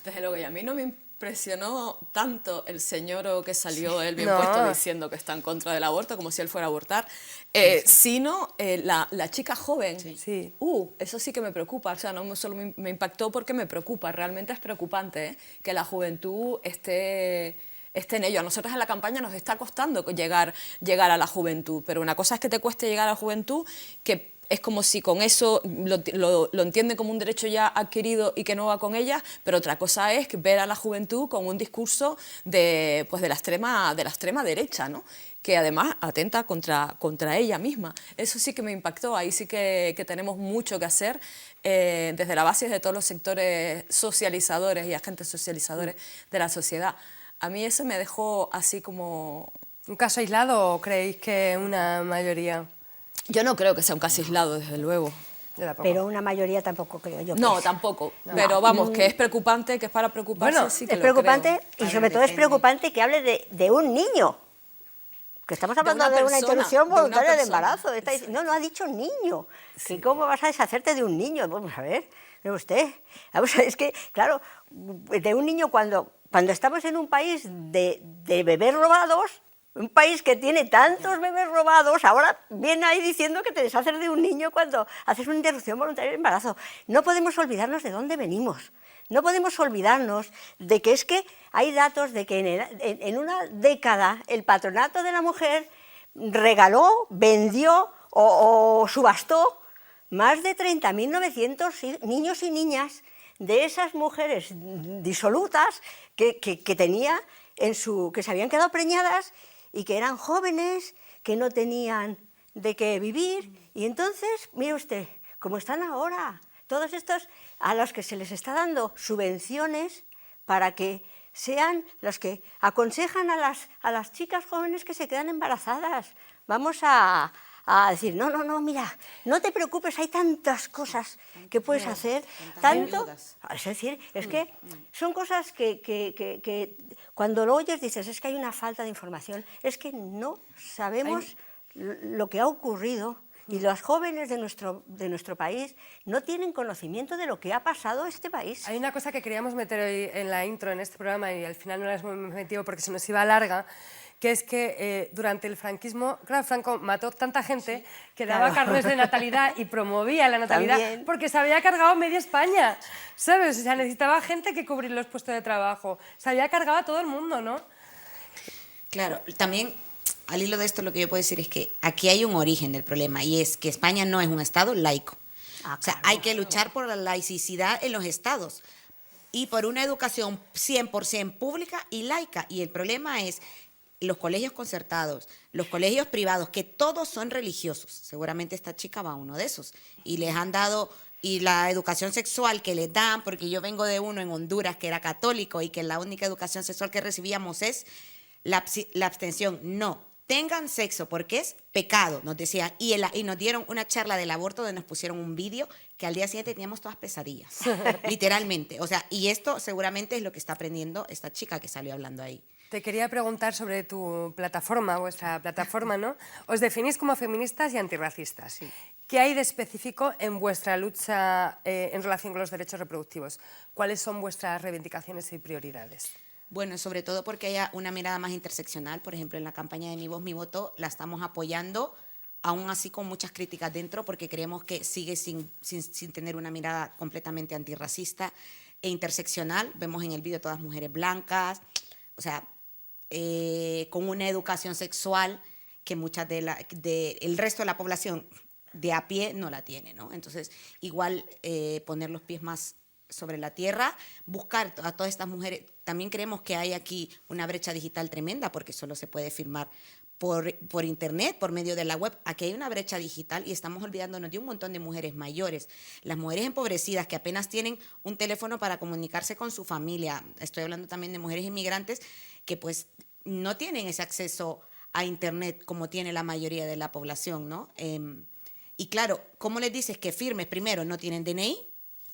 Desde luego, y a mí no me impresionó tanto el señor que salió él bien No. puesto diciendo que está en contra del aborto, como si él fuera a abortar, sino la chica joven. Sí. Eso sí que me preocupa, o sea, no solo me impactó porque me preocupa, realmente es preocupante que la juventud esté en ello. A nosotros en la campaña nos está costando llegar a la juventud, pero una cosa es que te cueste llegar a la juventud, que es como si con eso lo entiende como un derecho ya adquirido y que no va con ella, pero otra cosa es ver a la juventud con un discurso de la extrema derecha, ¿no? Que además atenta contra ella misma. Eso sí que me impactó, ahí sí que tenemos mucho que hacer desde la base de todos los sectores socializadores y agentes socializadores de la sociedad. A mí eso me dejó así como... ¿Un caso aislado o creéis que una mayoría? Yo no creo que sea un caso aislado, desde luego. Pero una mayoría tampoco creo yo. No, tampoco. No. Pero vamos, que es preocupante, que es para preocuparse, bueno, sí que es lo preocupante creo. y sobre todo es preocupante que hable de un niño. Que estamos hablando de una interrupción voluntaria del embarazo. No ha dicho niño. Sí. ¿Cómo vas a deshacerte de un niño? Vamos a ver, ¿no usted? Vamos a ver, es que, claro, de un niño cuando cuando estamos en un país de bebés robados, un país que tiene tantos bebés robados, ahora viene ahí diciendo que te deshaces de un niño cuando haces una interrupción voluntaria de embarazo. No podemos olvidarnos de dónde venimos. No podemos olvidarnos de que es que hay datos de que en una década el patronato de la mujer regaló, vendió o subastó más de 30.900 niños y niñas de esas mujeres disolutas que tenía que se habían quedado preñadas y que eran jóvenes, que no tenían de qué vivir. Y entonces, mire usted, como están ahora, todos estos a los que se les está dando subvenciones para que sean los que aconsejan a las chicas jóvenes que se quedan embarazadas. Vamos a decir, no, mira, no te preocupes, hay tantas cosas que puedes hacer, tanto... Es decir, es que son cosas que cuando lo oyes dices, es que hay una falta de información, es que no sabemos lo que ha ocurrido y los jóvenes de nuestro país no tienen conocimiento de lo que ha pasado a este país. Hay una cosa que queríamos meter hoy en la intro, en este programa, y al final no la hemos metido porque se nos iba larga, que es que durante el franquismo, claro, Franco mató tanta gente que daba carnes de natalidad y promovía la natalidad También. porque se había cargado media España, ¿sabes? O sea, necesitaba gente que cubrir los puestos de trabajo. Se había cargado a todo el mundo, ¿no? Claro, también al hilo de esto lo que yo puedo decir es que aquí hay un origen del problema y es que España no es un Estado laico. O sea, hay que luchar por la laicidad en los estados y por una educación 100% pública y laica. Y el problema es los colegios concertados, los colegios privados, que todos son religiosos. Seguramente esta chica va a uno de esos. Y les han dado, y la educación sexual que les dan, porque yo vengo de uno en Honduras que era católico y que la única educación sexual que recibíamos es la abstención. No, tengan sexo porque es pecado, nos decían. Y nos dieron una charla del aborto donde nos pusieron un vídeo que al día siguiente teníamos todas pesadillas, literalmente. O sea, y esto seguramente es lo que está aprendiendo esta chica que salió hablando ahí. Te quería preguntar sobre tu plataforma, vuestra plataforma, ¿no? Os definís como feministas y antirracistas. Sí. ¿Qué hay de específico en vuestra lucha en relación con los derechos reproductivos? ¿Cuáles son vuestras reivindicaciones y prioridades? Bueno, sobre todo porque haya una mirada más interseccional. Por ejemplo, en la campaña de Mi Voz, Mi Voto la estamos apoyando, aún así con muchas críticas dentro, porque creemos que sigue sin tener una mirada completamente antirracista e interseccional. Vemos en el vídeo todas mujeres blancas, o sea, con una educación sexual que muchas el resto de la población de a pie no la tiene, ¿no? Entonces, igual poner los pies más sobre la tierra, buscar a todas estas mujeres. También creemos que hay aquí una brecha digital tremenda porque solo se puede firmar por internet, por medio de la web. Aquí hay una brecha digital y estamos olvidándonos de un montón de mujeres mayores. Las mujeres empobrecidas que apenas tienen un teléfono para comunicarse con su familia. Estoy hablando también de mujeres inmigrantes que pues no tienen ese acceso a internet como tiene la mayoría de la población, ¿no? Y claro, ¿cómo les dices que firmes? Primero, no tienen DNI,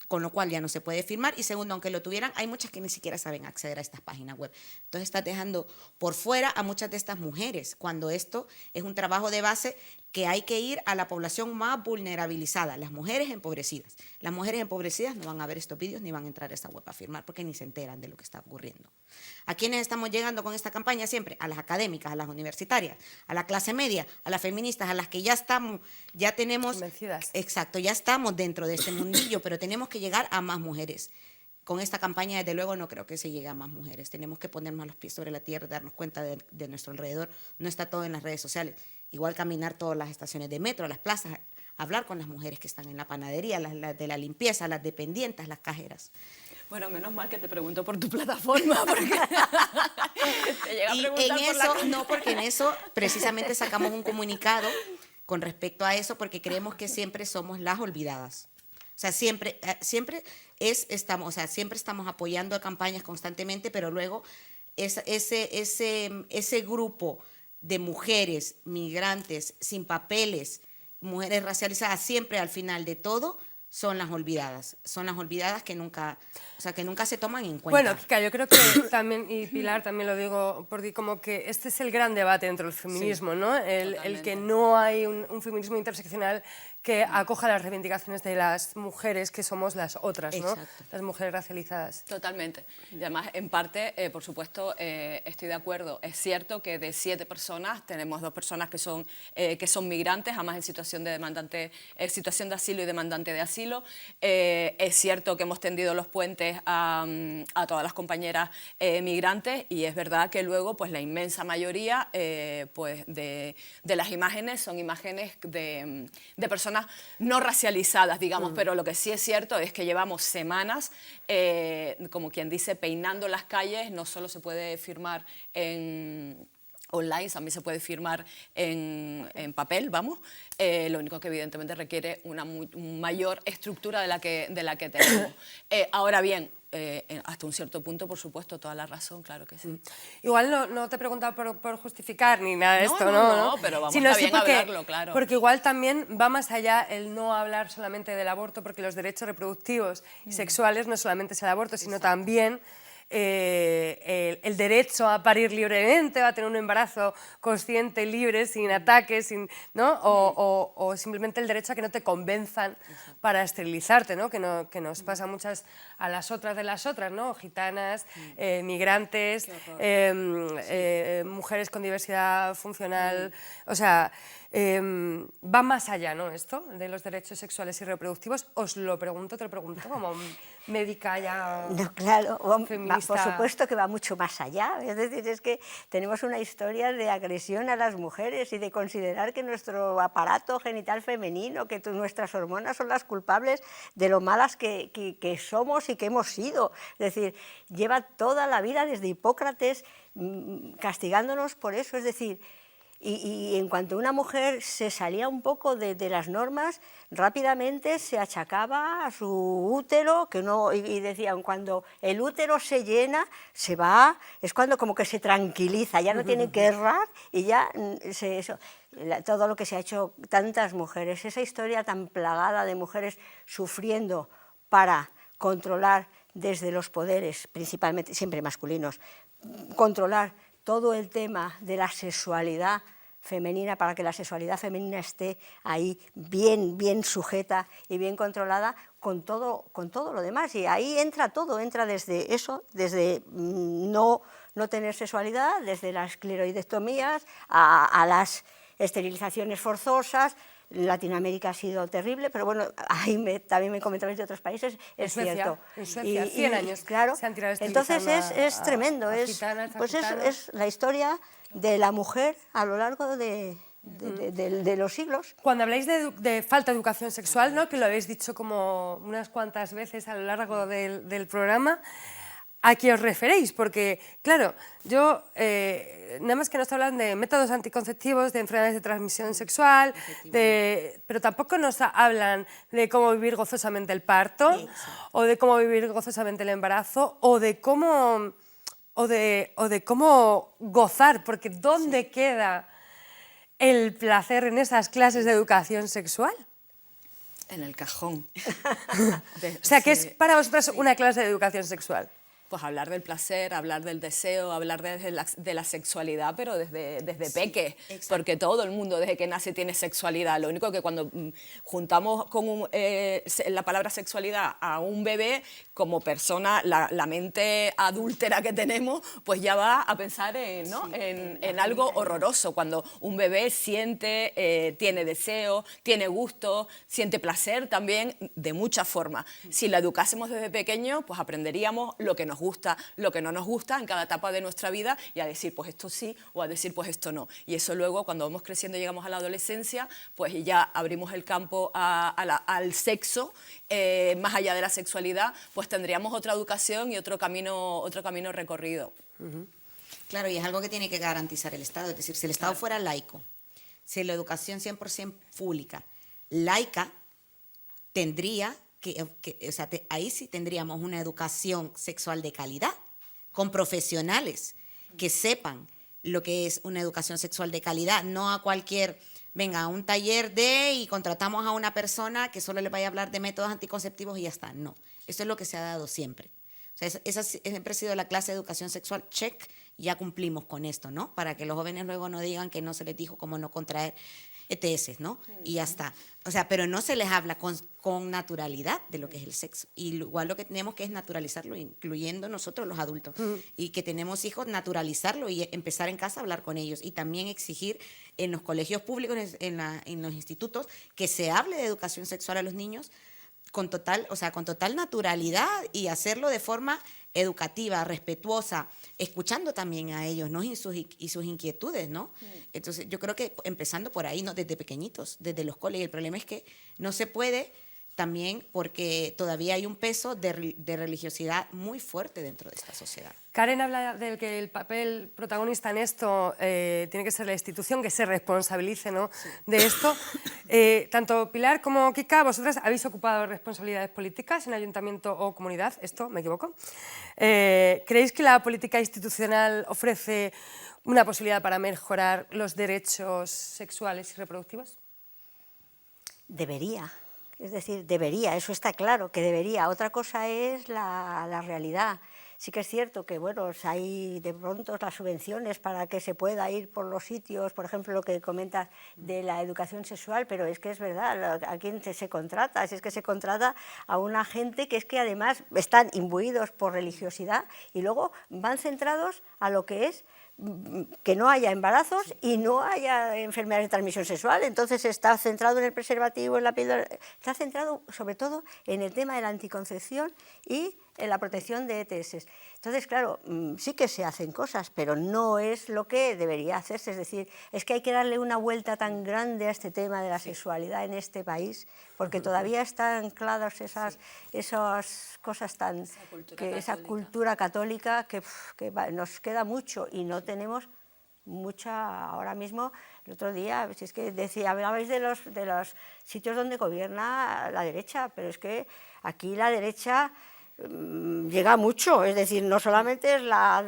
con lo cual ya no se puede firmar, y segundo, aunque lo tuvieran, hay muchas que ni siquiera saben acceder a estas páginas web. Entonces estás dejando por fuera a muchas de estas mujeres, cuando esto es un trabajo de base que hay que ir a la población más vulnerabilizada, las mujeres empobrecidas. Las mujeres empobrecidas no van a ver estos vídeos ni van a entrar a esta web a firmar porque ni se enteran de lo que está ocurriendo. ¿A quiénes estamos llegando con esta campaña siempre? A las académicas, a las universitarias, a la clase media, a las feministas, a las que ya tenemos... Convencidas. Exacto, ya estamos dentro de este mundillo, pero tenemos que llegar a más mujeres. Con esta campaña, desde luego, no creo que se llegue a más mujeres. Tenemos que ponernos los pies sobre la tierra, darnos cuenta de nuestro alrededor. No está todo en las redes sociales. Igual caminar todas las estaciones de metro, las plazas, hablar con las mujeres que están en la panadería, las de la limpieza, las dependientes, las cajeras. Bueno, menos mal que te pregunto por tu plataforma, porque te llega a preguntar en por eso, la... no, porque en eso precisamente sacamos un comunicado con respecto a eso, porque creemos que siempre somos las olvidadas. O sea, siempre estamos apoyando campañas constantemente, pero luego ese grupo de mujeres migrantes sin papeles, mujeres racializadas, siempre al final de todo son las olvidadas que nunca se toman en cuenta. Bueno, Kika, yo creo que también, y Pilar también lo digo, porque como que este es el gran debate dentro del feminismo, Sí, ¿no? El que no hay un feminismo interseccional que acoja las reivindicaciones de las mujeres que somos las otras, ¿no? Exacto. Las mujeres racializadas. Totalmente. Y además, en parte, por supuesto, estoy de acuerdo. Es cierto que de 7 personas tenemos 2 personas que son migrantes, además en situación de asilo y demandante de asilo. Es cierto que hemos tendido los puentes a todas las compañeras migrantes, y es verdad que luego pues la inmensa mayoría pues de las imágenes son imágenes de personas no racializadas, digamos, pero lo que sí es cierto es que llevamos semanas, como quien dice, peinando las calles. No solo se puede firmar online, también se puede firmar en papel, vamos. Lo único que evidentemente requiere una mayor estructura de la que tenemos. Ahora bien, hasta un cierto punto, por supuesto, toda la razón, claro que sí. Igual no te he preguntado por justificar ni nada de esto, no, pero vamos, sino está sí bien hablarlo, claro. Porque igual también va más allá el no hablar solamente del aborto, porque los derechos reproductivos y sexuales no solamente es el aborto, sino también el derecho a parir libremente, a tener un embarazo consciente, libre, sin ataques, ¿no? O simplemente el derecho a que no te convenzan para esterilizarte, ¿no? Que nos pasa muchas a las otras de las otras, ¿no? Gitanas, migrantes, mujeres con diversidad funcional, o sea, va más allá, ¿no? Esto de los derechos sexuales y reproductivos. Os lo pregunto, te lo pregunto como médica ya no, claro, feminista. Por supuesto que va mucho más allá. Es decir, es que tenemos una historia de agresión a las mujeres y de considerar que nuestro aparato genital femenino, que nuestras hormonas son las culpables de lo malas que somos y que hemos sido. Es decir, lleva toda la vida desde Hipócrates castigándonos por eso. Es decir, y en cuanto una mujer se salía un poco de las normas, rápidamente se achacaba a su útero, y decían, cuando el útero se llena, se va, es cuando como que se tranquiliza, ya no tiene que errar, y ya todo lo que se ha hecho tantas mujeres, esa historia tan plagada de mujeres sufriendo para controlar desde los poderes, principalmente siempre masculinos, controlar todo el tema de la sexualidad femenina, para que la sexualidad femenina esté ahí bien sujeta y bien controlada con todo lo demás. Y ahí entra todo, entra desde eso, desde no tener sexualidad, desde las escleroidectomías a las esterilizaciones forzosas. Latinoamérica ha sido terrible, pero bueno, ahí también me comentabais de otros países, es cierto. En Suecia, 100 años claro, se han tirado entonces es tremendo, es la historia de la mujer a lo largo de los siglos. Cuando habláis de falta de educación sexual, ¿no? Que lo habéis dicho como unas cuantas veces a lo largo del programa, ¿a qué os referéis? Porque, claro, yo, nada más que nos hablan de métodos anticonceptivos, de enfermedades de transmisión sexual, pero tampoco nos hablan de cómo vivir gozosamente el parto, o de cómo vivir gozosamente el embarazo, o de cómo gozar, porque ¿dónde queda el placer en esas clases de educación sexual? En el cajón. O sea, ¿qué es para vosotros una clase de educación sexual? Pues hablar del placer, hablar del deseo, hablar de la sexualidad, pero desde peque, porque todo el mundo desde que nace tiene sexualidad. Lo único que cuando juntamos con la palabra sexualidad a un bebé, como persona, la mente adúltera que tenemos, pues ya va a pensar en algo horroroso. Cuando un bebé siente, tiene deseo, tiene gusto, siente placer también, de muchas formas. Si la educásemos desde pequeño, pues aprenderíamos lo que nos gusta, lo que no nos gusta en cada etapa de nuestra vida, y a decir pues esto sí o a decir pues esto no. Y eso luego, cuando vamos creciendo y llegamos a la adolescencia, pues ya abrimos el campo al sexo, más allá de la sexualidad, pues tendríamos otra educación y otro camino recorrido. Claro, y es algo que tiene que garantizar el Estado. Es decir, si el Estado fuera laico, si la educación 100% pública, laica, tendría ahí sí tendríamos una educación sexual de calidad, con profesionales que sepan lo que es una educación sexual de calidad, no a cualquier, venga, a un taller y contratamos a una persona que solo le vaya a hablar de métodos anticonceptivos y ya está. No, eso es lo que se ha dado siempre. O sea, esa siempre ha sido la clase de educación sexual, check, ya cumplimos con esto, ¿no? Para que los jóvenes luego no digan que no se les dijo cómo no contraer. ETS, ¿no? Y ya está. O sea, pero no se les habla con naturalidad de lo que es el sexo. Y igual lo que tenemos que es naturalizarlo, incluyendo nosotros los adultos. Y que tenemos hijos, naturalizarlo y empezar en casa a hablar con ellos. Y también exigir en los colegios públicos, en los institutos, que se hable de educación sexual a los niños con total naturalidad y hacerlo de forma educativa, respetuosa, escuchando también a ellos, ¿no? y sus inquietudes, ¿no? Entonces yo creo que empezando por ahí, ¿no? Desde pequeñitos, desde los colegios. El problema es que no se puede también porque todavía hay un peso de religiosidad muy fuerte dentro de esta sociedad. Karen habla de que el papel protagonista en esto tiene que ser la institución, que se responsabilice, ¿no? de esto. Tanto Pilar como Kika, vosotras habéis ocupado responsabilidades políticas en ayuntamiento o comunidad, ¿esto me equivoco? ¿Creéis que la política institucional ofrece una posibilidad para mejorar los derechos sexuales y reproductivos? Debería. Es decir, debería, eso está claro, que debería. Otra cosa es la realidad. Sí que es cierto que, bueno, hay de pronto las subvenciones para que se pueda ir por los sitios, por ejemplo, lo que comentas de la educación sexual, pero es que es verdad, ¿a quién se contrata? Si es que se contrata a una gente que es que además están imbuidos por religiosidad y luego van centrados a lo que es que no haya embarazos y no haya enfermedades de transmisión sexual. Entonces está centrado en el preservativo, en la píldora, está centrado sobre todo en el tema de la anticoncepción y en la protección de ETS. Entonces, claro, sí que se hacen cosas, pero no es lo que debería hacerse. Es decir, es que hay que darle una vuelta tan grande a este tema de la sexualidad en este país, porque todavía están ancladas esas cosas tan... esa cultura católica que nos queda mucho y no tenemos mucha ahora mismo. El otro día, si es que hablabais de los sitios donde gobierna la derecha, pero es que aquí la derecha llega mucho, es decir, no solamente es la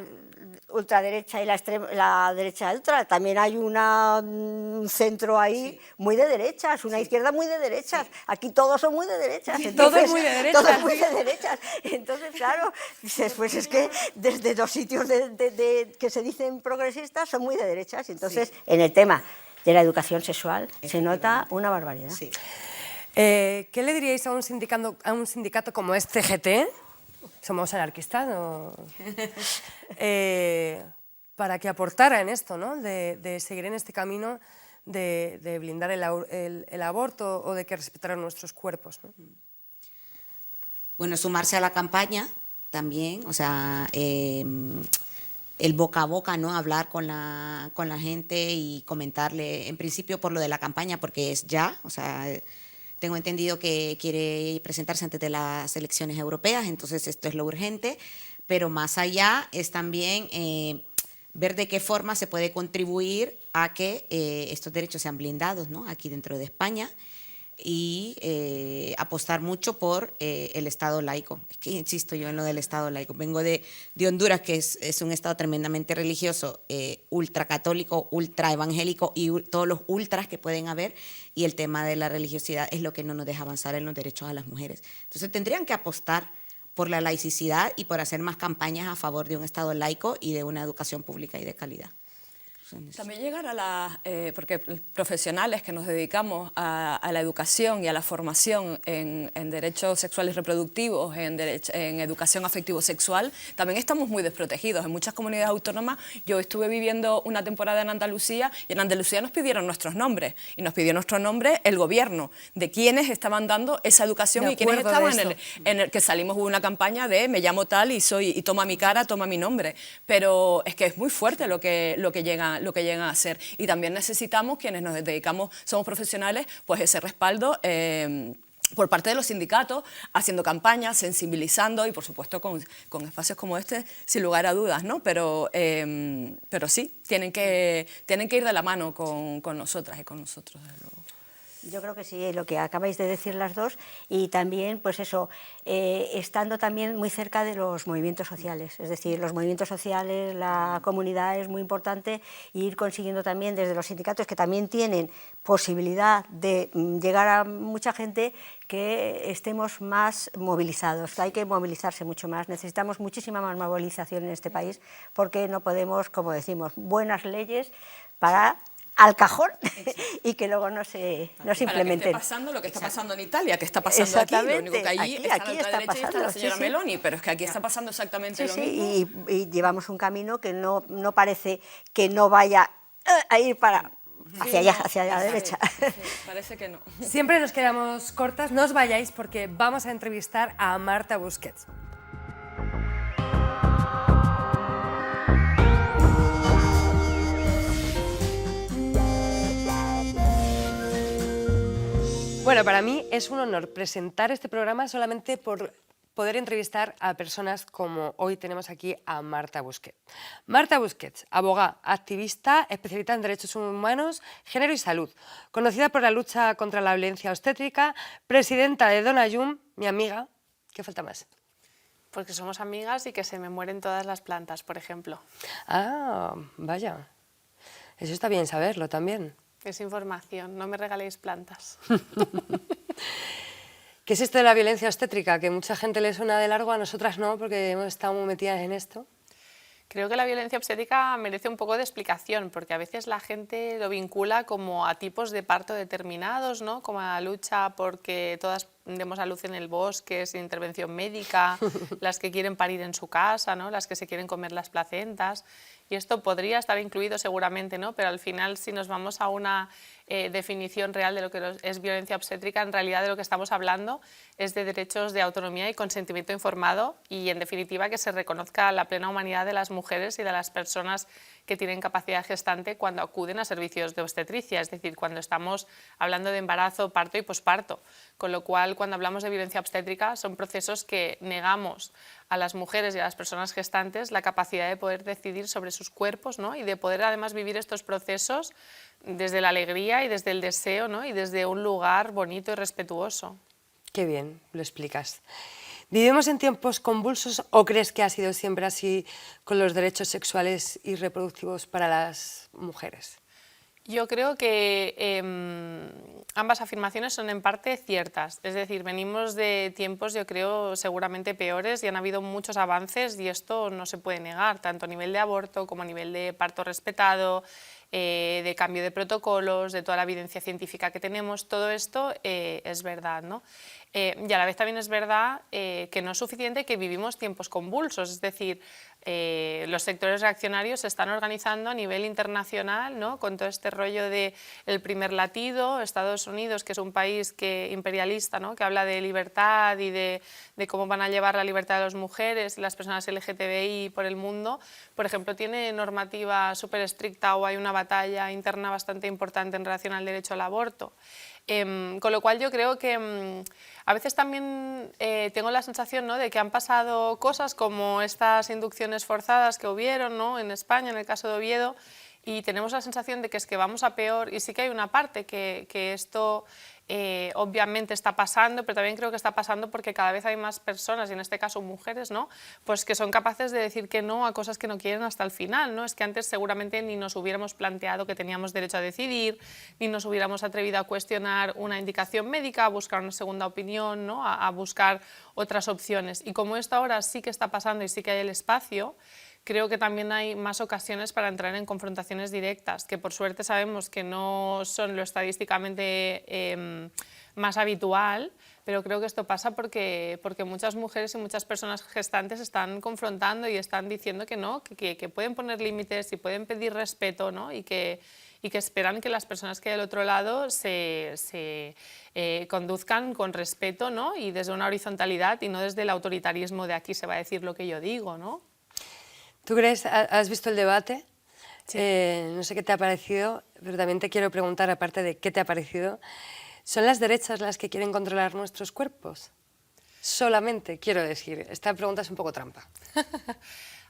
ultraderecha y la derecha ultra, también hay un centro ahí muy de derechas, una izquierda muy de derechas, aquí todos son muy de derechas, entonces, todos muy de derechas. Todos muy de derechas. Entonces, claro, dices, pues es que desde los sitios que se dicen progresistas son muy de derechas, entonces en el tema de la educación sexual se nota una barbaridad. Sí. ¿Qué le diríais a un sindicato como es CGT? Somos anarquistas, ¿no? Para que aportara en esto, ¿no? de seguir en este camino de blindar el aborto o de que respetaran nuestros cuerpos, ¿no? Bueno, sumarse a la campaña también, o sea, el boca a boca, ¿no? Hablar con la gente y comentarle, en principio por lo de la campaña, porque es ya, o sea, tengo entendido que quiere presentarse antes de las elecciones europeas, entonces esto es lo urgente, pero más allá es también ver de qué forma se puede contribuir a que estos derechos sean blindados, ¿no? Aquí dentro de España, y apostar mucho por el Estado laico. Es que insisto yo en lo del Estado laico. Vengo de Honduras, que es un Estado tremendamente religioso, ultracatólico, ultraevangélico y todos los ultras que pueden haber, y el tema de la religiosidad es lo que no nos deja avanzar en los derechos a las mujeres. Entonces tendrían que apostar por la laicidad y por hacer más campañas a favor de un Estado laico y de una educación pública y de calidad. También llegar a las, porque profesionales que nos dedicamos a la educación y a la formación en derechos sexuales y reproductivos, en educación afectivo-sexual, también estamos muy desprotegidos. En muchas comunidades autónomas, yo estuve viviendo una temporada en Andalucía y en Andalucía nos pidieron nuestros nombres, y nos pidió nuestro nombre el gobierno, de quienes estaban dando esa educación y quienes estaban en el que salimos, hubo una campaña de me llamo tal y toma mi cara, toma mi nombre, pero es que es muy fuerte lo que llegan a hacer, y también necesitamos, quienes nos dedicamos, somos profesionales, pues ese respaldo por parte de los sindicatos, haciendo campañas, sensibilizando y por supuesto con espacios como este, sin lugar a dudas, ¿no? Pero sí, tienen que ir de la mano con nosotras y con nosotros, desde luego. Yo creo que sí, lo que acabáis de decir las dos, y también, pues eso, estando también muy cerca de los movimientos sociales, es decir, los movimientos sociales, la comunidad es muy importante, e ir consiguiendo también desde los sindicatos, que también tienen posibilidad de llegar a mucha gente, que estemos más movilizados. Hay que movilizarse mucho más, necesitamos muchísima más movilización en este país, porque no podemos, como decimos, buenas leyes para al cajón y que luego no se implementen. Para que esté pasando lo que está pasando en Italia, que está pasando aquí, lo único que allí está la ultraderecha y está la señora Meloni, pero es que aquí está pasando exactamente lo mismo. Y llevamos un camino que no parece que no vaya a ir hacia allá, hacia la derecha. Parece que no. Siempre nos quedamos cortas, no os vayáis porque vamos a entrevistar a Marta Busquets. Bueno, para mí es un honor presentar este programa solamente por poder entrevistar a personas como hoy tenemos aquí a Marta Busquets. Marta Busquets, abogada, activista, especialista en derechos humanos, género y salud, conocida por la lucha contra la violencia obstétrica, presidenta de Dona Llum, mi amiga. ¿Qué falta más? Porque somos amigas y que se me mueren todas las plantas, por ejemplo. Ah, vaya. Eso está bien saberlo también. Es información, no me regaléis plantas. ¿Qué es esto de la violencia obstétrica? Que mucha gente le suena de largo, a nosotras no, porque hemos estado muy metidas en esto. Creo que la violencia obstétrica merece un poco de explicación, porque a veces la gente lo vincula como a tipos de parto determinados, ¿no? Como a la lucha porque todas demos a luz en el bosque sin intervención médica, las que quieren parir en su casa, ¿no? Las que se quieren comer las placentas. Y esto podría estar incluido seguramente, ¿no? Pero al final, si nos vamos a una definición real de lo que es violencia obstétrica, en realidad de lo que estamos hablando es de derechos de autonomía y consentimiento informado y, en definitiva, que se reconozca la plena humanidad de las mujeres y de las personas que tienen capacidad gestante cuando acuden a servicios de obstetricia, es decir, cuando estamos hablando de embarazo, parto y posparto. Con lo cual, cuando hablamos de violencia obstétrica, son procesos que negamos a las mujeres y a las personas gestantes la capacidad de poder decidir sobre sus cuerpos, ¿no? Y de poder además vivir estos procesos desde la alegría y desde el deseo, ¿no? Y desde un lugar bonito y respetuoso. Qué bien, lo explicas. ¿Vivimos en tiempos convulsos o crees que ha sido siempre así con los derechos sexuales y reproductivos para las mujeres? Yo creo que ambas afirmaciones son en parte ciertas, es decir, venimos de tiempos, yo creo, seguramente peores y han habido muchos avances y esto no se puede negar, tanto a nivel de aborto como a nivel de parto respetado, de cambio de protocolos, de toda la evidencia científica que tenemos, todo esto es verdad, ¿no? Y a la vez también es verdad que no es suficiente que vivimos tiempos convulsos, es decir, los sectores reaccionarios se están organizando a nivel internacional, ¿no? Con todo este rollo de el primer latido, Estados Unidos, que es un país imperialista, ¿no? Que habla de libertad y de cómo van a llevar la libertad de las mujeres y las personas LGTBI por el mundo, por ejemplo, tiene normativa súper estricta o hay una batalla interna bastante importante en relación al derecho al aborto. Con lo cual yo creo que a veces también tengo la sensación, ¿no? De que han pasado cosas como estas inducciones forzadas que hubieron, ¿no? En España, en el caso de Oviedo, y tenemos la sensación de que es que vamos a peor y sí que hay una parte que esto obviamente está pasando, pero también creo que está pasando porque cada vez hay más personas, y en este caso mujeres, ¿no? Pues que son capaces de decir que no a cosas que no quieren hasta el final, ¿no? Es que antes seguramente ni nos hubiéramos planteado que teníamos derecho a decidir, ni nos hubiéramos atrevido a cuestionar una indicación médica, a buscar una segunda opinión, ¿no? A buscar otras opciones. Y como esto ahora sí que está pasando y sí que hay el espacio, creo que también hay más ocasiones para entrar en confrontaciones directas, que por suerte sabemos que no son lo estadísticamente más habitual, pero creo que esto pasa porque muchas mujeres y muchas personas gestantes están confrontando y están diciendo que no, que pueden poner límites y pueden pedir respeto, ¿no? y que esperan que las personas que hay del otro lado se conduzcan con respeto, ¿no? Y desde una horizontalidad y no desde el autoritarismo de aquí se va a decir lo que yo digo, ¿no? ¿Tú crees, has visto el debate? Sí. No sé qué te ha parecido, pero también te quiero preguntar, aparte de qué te ha parecido, ¿son las derechas las que quieren controlar nuestros cuerpos? Solamente, quiero decir, esta pregunta es un poco trampa.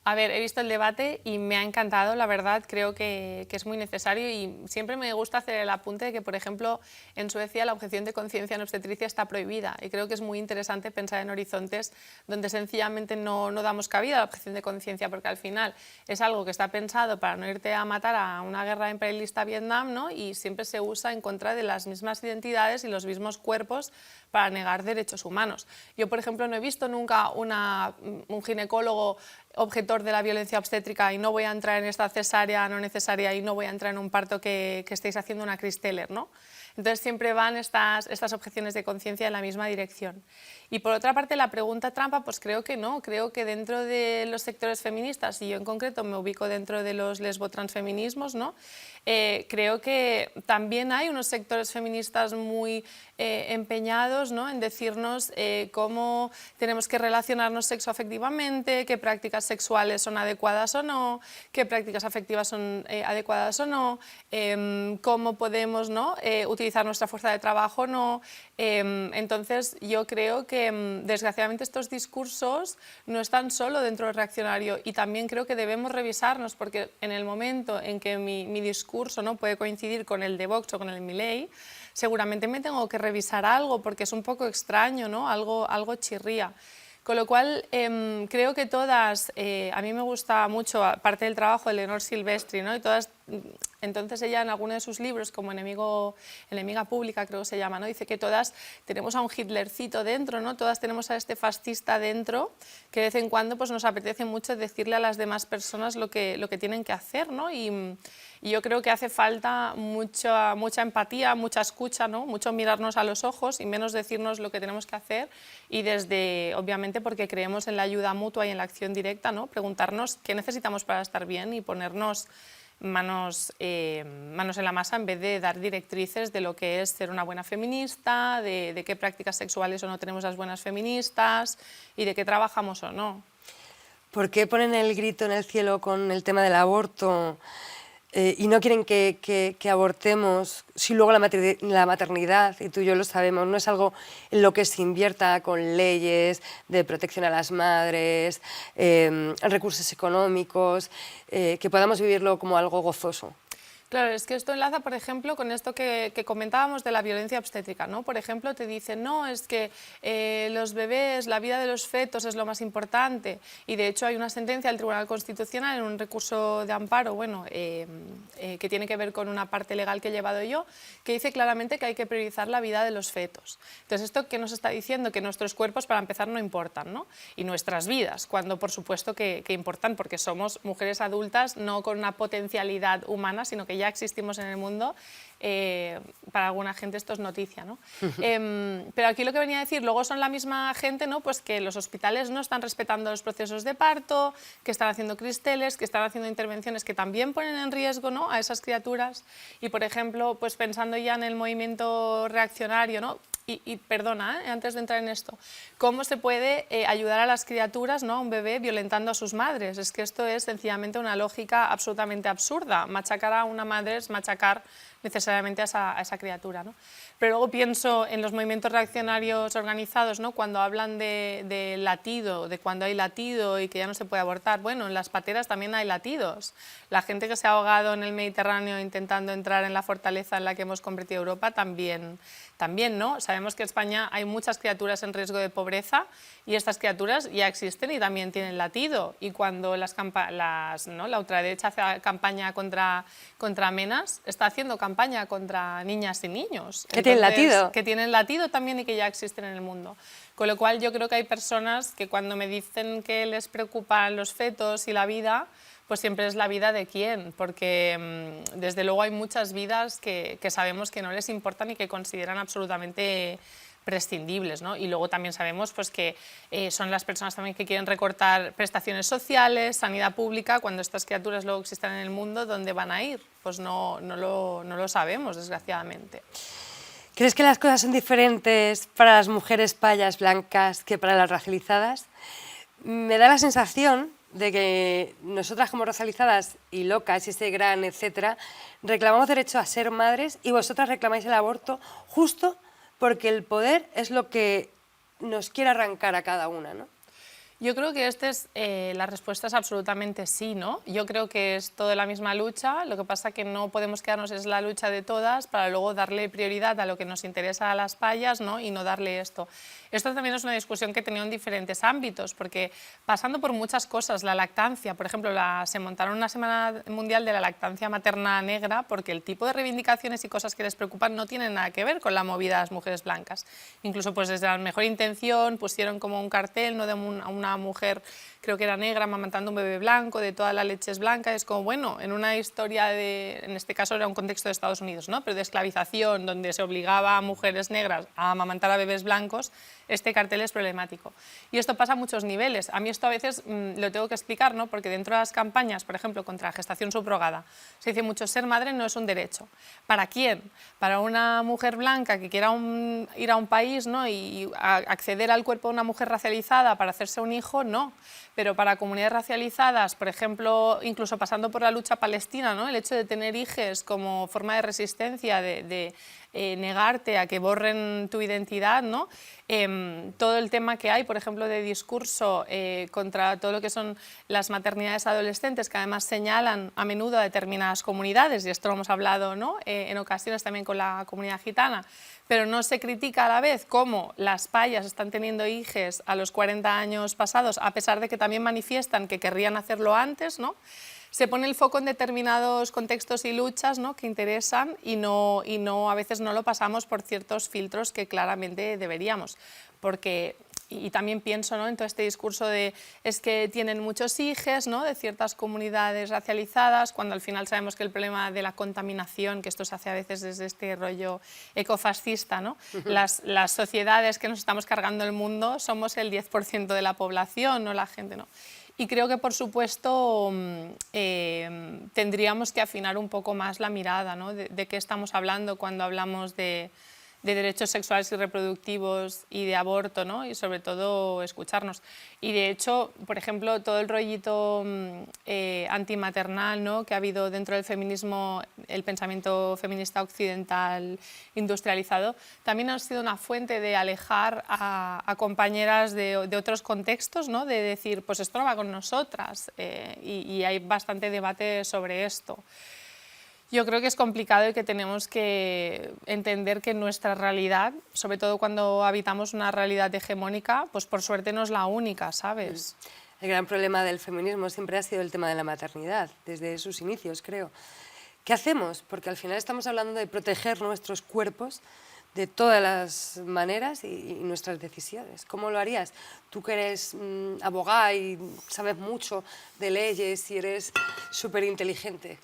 A ver, he visto el debate y me ha encantado, la verdad, creo que es muy necesario y siempre me gusta hacer el apunte de que, por ejemplo, en Suecia la objeción de conciencia en obstetricia está prohibida y creo que es muy interesante pensar en horizontes donde sencillamente no damos cabida a la objeción de conciencia porque al final es algo que está pensado para no irte a matar a una guerra imperialista a Vietnam, ¿no? Y siempre se usa en contra de las mismas identidades y los mismos cuerpos para negar derechos humanos. Yo, por ejemplo, no he visto nunca un ginecólogo objetor de la violencia obstétrica y no voy a entrar en esta cesárea no necesaria y no voy a entrar en un parto que estéis haciendo una Christeller, ¿no? Entonces siempre van estas objeciones de conciencia en la misma dirección. Y por otra parte, la pregunta trampa, pues creo que no, creo que dentro de los sectores feministas, y yo en concreto me ubico dentro de los lesbotransfeminismos, ¿no? Creo que también hay unos sectores feministas muy empeñados, ¿no?, en decirnos cómo tenemos que relacionarnos sexoafectivamente, qué prácticas sexuales son adecuadas o no, qué prácticas afectivas son adecuadas o no, cómo podemos, ¿no?, utilizar nuestra fuerza de trabajo o no. Entonces yo creo que desgraciadamente estos discursos no están solo dentro del reaccionario, y también creo que debemos revisarnos, porque en el momento en que mi discurso, ¿no?, puede coincidir con el de Vox o con el de Milei, seguramente me tengo que revisar algo, porque es un poco extraño, ¿no?, algo chirría. Con lo cual, creo que todas, a mí me gusta mucho, aparte del trabajo de Leonor Silvestri, ¿no?, y todas, entonces ella en alguno de sus libros, como Enemiga Pública, creo que se llama, ¿no?, dice que todas tenemos a un Hitlercito dentro, ¿no?, todas tenemos a este fascista dentro, que de vez en cuando pues, nos apetece mucho decirle a las demás personas lo que tienen que hacer, ¿no? Y yo creo que hace falta mucha empatía, mucha escucha, ¿no?, mucho mirarnos a los ojos y menos decirnos lo que tenemos que hacer, y desde, obviamente, porque creemos en la ayuda mutua y en la acción directa, ¿no?, preguntarnos qué necesitamos para estar bien y ponernos manos en la masa en vez de dar directrices de lo que es ser una buena feminista, de qué prácticas sexuales o no tenemos las buenas feministas y de qué trabajamos o no. ¿Por qué ponen el grito en el cielo con el tema del aborto y no quieren que abortemos si luego la maternidad, y tú y yo lo sabemos, no es algo en lo que se invierta con leyes de protección a las madres, recursos económicos, que podamos vivirlo como algo gozoso? Claro, es que esto enlaza, por ejemplo, con esto que comentábamos de la violencia obstétrica, ¿no? Por ejemplo, te dicen, no, es que los bebés, la vida de los fetos es lo más importante, y de hecho hay una sentencia del Tribunal Constitucional en un recurso de amparo, bueno, que tiene que ver con una parte legal que he llevado yo, que dice claramente que hay que priorizar la vida de los fetos. Entonces, ¿esto qué nos está diciendo? Que nuestros cuerpos, para empezar, no importan, ¿no? Y nuestras vidas, cuando por supuesto que importan, porque somos mujeres adultas, no con una potencialidad humana, sino que ya existimos en el mundo. Para alguna gente esto es noticia, ¿no? Pero aquí lo que venía a decir, luego son la misma gente, ¿no?, pues que los hospitales no están respetando los procesos de parto, que están haciendo Christelles, que están haciendo intervenciones que también ponen en riesgo, ¿no?, a esas criaturas. Y por ejemplo, pues pensando ya en el movimiento reaccionario, ¿no?, y perdona, antes de entrar en esto, ¿cómo se puede ayudar a las criaturas, ¿no?, a un bebé violentando a sus madres? Es que esto es sencillamente una lógica absolutamente absurda. Machacar a una madre es machacar necesariamente a esa criatura, ¿no? Pero luego pienso en los movimientos reaccionarios organizados, ¿no?, cuando hablan de latido, de cuando hay latido y que ya no se puede abortar. Bueno, en las pateras también hay latidos. La gente que se ha ahogado en el Mediterráneo intentando entrar en la fortaleza en la que hemos convertido Europa también, ¿no? Sabemos que en España hay muchas criaturas en riesgo de pobreza y estas criaturas ya existen y también tienen latido. Y cuando la ultraderecha hace campaña contra Menas, está haciendo campaña contra niñas y niños. ¿Que tienen latido? Que tienen latido también y que ya existen en el mundo. Con lo cual yo creo que hay personas que cuando me dicen que les preocupan los fetos y la vida, pues siempre es la vida de quién, porque desde luego hay muchas vidas que sabemos que no les importan y que consideran absolutamente prescindibles, ¿no? Y luego también sabemos pues, que son las personas también que quieren recortar prestaciones sociales, sanidad pública, cuando estas criaturas luego existan en el mundo, ¿dónde van a ir? Pues no lo sabemos, desgraciadamente. ¿Crees que las cosas son diferentes para las mujeres payas blancas que para las racializadas? Me da la sensación de que nosotras como racializadas y locas y ese gran etcétera, reclamamos derecho a ser madres y vosotras reclamáis el aborto justo porque el poder es lo que nos quiere arrancar a cada una, ¿no? Yo creo que la respuesta es absolutamente sí, ¿no? Yo creo que es toda la misma lucha, lo que pasa que no podemos quedarnos, es la lucha de todas para luego darle prioridad a lo que nos interesa a las payas, ¿no?, y no darle esto. Esto también es una discusión que he tenido en diferentes ámbitos, porque pasando por muchas cosas, la lactancia, por ejemplo, se montaron una Semana Mundial de la Lactancia Materna Negra porque el tipo de reivindicaciones y cosas que les preocupan no tienen nada que ver con la movida de las mujeres blancas. Incluso pues desde la mejor intención pusieron como un cartel, ¿no?, de una mujer creo que era negra, amamantando un bebé blanco, de toda la leche es blanca. Es como, bueno, en una historia en este caso era un contexto de Estados Unidos, ¿no? Pero de esclavización, donde se obligaba a mujeres negras a amamantar a bebés blancos, este cartel es problemático. Y esto pasa a muchos niveles. A mí esto a veces lo tengo que explicar, ¿no? Porque dentro de las campañas, por ejemplo, contra la gestación subrogada, se dice mucho, ser madre no es un derecho. ¿Para quién? Para una mujer blanca que quiera ir a un país, ¿no? y acceder al cuerpo de una mujer racializada para hacerse un hijo, no. Pero para comunidades racializadas, por ejemplo, incluso pasando por la lucha palestina, ¿no? El hecho de tener hijos como forma de resistencia, de negarte a que borren tu identidad, ¿no? Todo el tema que hay, por ejemplo, de discurso contra todo lo que son las maternidades adolescentes, que además señalan a menudo a determinadas comunidades, y esto lo hemos hablado, ¿no? En ocasiones también con la comunidad gitana, pero no se critica a la vez cómo las payas están teniendo hijos a los 40 años pasados, a pesar de que también manifiestan que querrían hacerlo antes, ¿no? Se pone el foco en determinados contextos y luchas, ¿no? que interesan y a veces no lo pasamos por ciertos filtros que claramente deberíamos. Porque, y también pienso, ¿no? en todo este discurso de es que tienen muchos hijos, ¿no? de ciertas comunidades racializadas, cuando al final sabemos que el problema de la contaminación, que esto se hace a veces desde este rollo ecofascista, ¿no? Las sociedades que nos estamos cargando el mundo somos el 10% de la población, no la gente, ¿no? Y creo que, por supuesto, tendríamos que afinar un poco más la mirada, ¿no? de qué estamos hablando cuando hablamos de derechos sexuales y reproductivos y de aborto, ¿no? Y sobre todo escucharnos. Y de hecho, por ejemplo, todo el rollito antimaternal, ¿no? que ha habido dentro del feminismo, el pensamiento feminista occidental industrializado, también ha sido una fuente de alejar a compañeras de otros contextos, ¿no? de decir, pues esto no va con nosotras, y hay bastante debate sobre esto. Yo creo que es complicado y que tenemos que entender que nuestra realidad, sobre todo cuando habitamos una realidad hegemónica, pues por suerte no es la única, ¿sabes? El gran problema del feminismo siempre ha sido el tema de la maternidad, desde sus inicios, creo. ¿Qué hacemos? Porque al final estamos hablando de proteger nuestros cuerpos de todas las maneras y nuestras decisiones. ¿Cómo lo harías? Tú que eres abogada y sabes mucho de leyes y eres súper inteligente.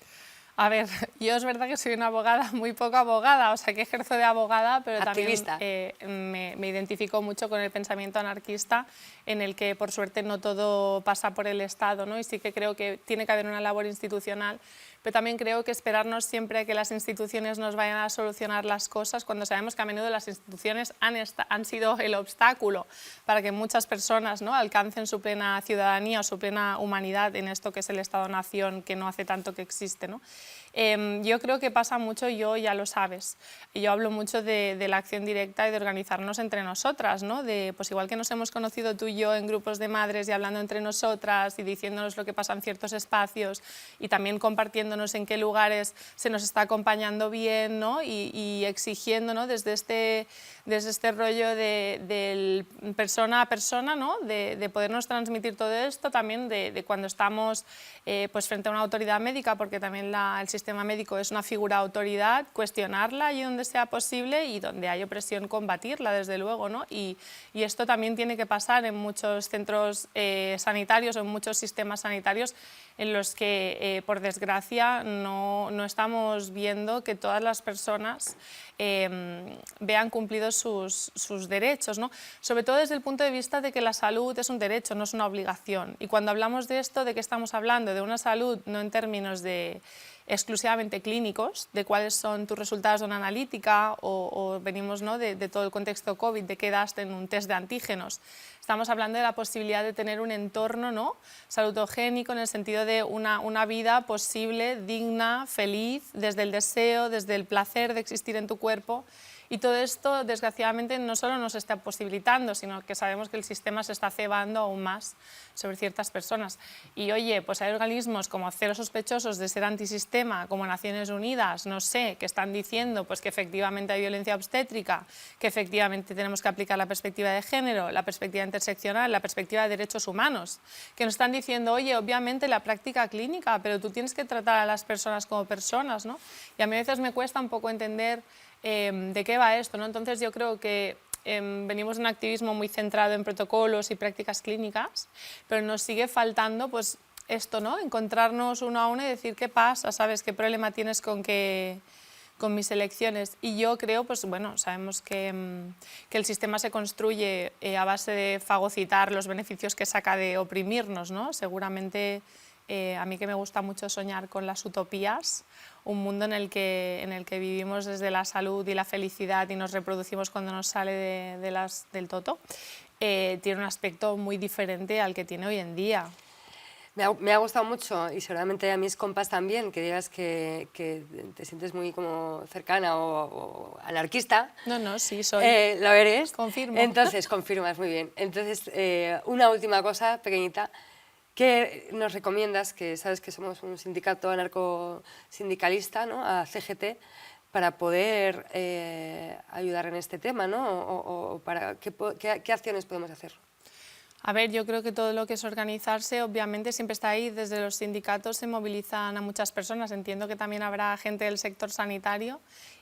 A ver, yo es verdad que soy una abogada, muy poco abogada, o sea que ejerzo de abogada, pero activista. También me identifico mucho con el pensamiento anarquista, en el que por suerte no todo pasa por el Estado, ¿no? Y sí que creo que tiene que haber una labor institucional, pero también creo que esperarnos siempre a que las instituciones nos vayan a solucionar las cosas, cuando sabemos que a menudo las instituciones han sido el obstáculo para que muchas personas, ¿no? alcancen su plena ciudadanía o su plena humanidad en esto que es el Estado-Nación, que no hace tanto que existe, ¿no? Yo creo que pasa mucho, ya lo sabes, yo hablo mucho de la acción directa y de organizarnos entre nosotras, ¿no? Pues igual que nos hemos conocido tú y yo en grupos de madres y hablando entre nosotras y diciéndonos lo que pasa en ciertos espacios y también compartiéndonos en qué lugares se nos está acompañando bien, ¿no? y exigiendo, ¿no? desde este rollo del persona a persona, ¿no? de podernos transmitir todo esto, también de cuando estamos pues frente a una autoridad médica, porque también el sistema médico es una figura de autoridad, cuestionarla allí donde sea posible y donde hay opresión combatirla, desde luego, ¿no? Y esto también tiene que pasar en muchos centros sanitarios o en muchos sistemas sanitarios en los que, por desgracia, no estamos viendo que todas las personas vean cumplidos sus derechos, ¿no? Sobre todo desde el punto de vista de que la salud es un derecho, no es una obligación. Y cuando hablamos de esto, ¿de qué estamos hablando? De una salud no en términos exclusivamente clínicos, de cuáles son tus resultados de una analítica o venimos, ¿no? de todo el contexto COVID, de qué daste en un test de antígenos. Estamos hablando de la posibilidad de tener un entorno, ¿no? salutogénico, en el sentido de una vida posible, digna, feliz, desde el deseo, desde el placer de existir en tu cuerpo. Y todo esto, desgraciadamente, no solo nos está posibilitando, sino que sabemos que el sistema se está cebando aún más sobre ciertas personas. Y oye, pues hay organismos como Cero Sospechosos de ser antisistema, como Naciones Unidas, no sé, que están diciendo pues, que efectivamente hay violencia obstétrica, que efectivamente tenemos que aplicar la perspectiva de género, la perspectiva interseccional, la perspectiva de derechos humanos, que nos están diciendo, oye, obviamente la práctica clínica, pero tú tienes que tratar a las personas como personas, ¿no? Y a mí a veces me cuesta un poco entender de qué va esto, ¿no? Entonces yo creo que venimos de un activismo muy centrado en protocolos y prácticas clínicas, pero nos sigue faltando pues esto, ¿no? Encontrarnos uno a uno y decir qué pasa, ¿sabes? ¿Qué problema tienes con mis elecciones? Y yo creo, pues bueno, sabemos que el sistema se construye a base de fagocitar los beneficios que saca de oprimirnos, ¿no? Seguramente a mí que me gusta mucho soñar con las utopías, un mundo en el que vivimos desde la salud y la felicidad y nos reproducimos cuando nos sale del toto, tiene un aspecto muy diferente al que tiene hoy en día. Me ha gustado mucho, y seguramente a mis compas también, que digas que te sientes muy como cercana o anarquista. No, sí, soy. Lo eres. Confirmo. Entonces, confirmas, muy bien. Entonces, una última cosa pequeñita. ¿Qué nos recomiendas, que sabes que somos un sindicato anarcosindicalista, ¿no? A CGT, para poder ayudar en este tema, ¿no? O para, ¿qué acciones podemos hacer? A ver, yo creo que todo lo que es organizarse, obviamente, siempre está ahí. Desde los sindicatos se movilizan a muchas personas. Entiendo que también habrá gente del sector sanitario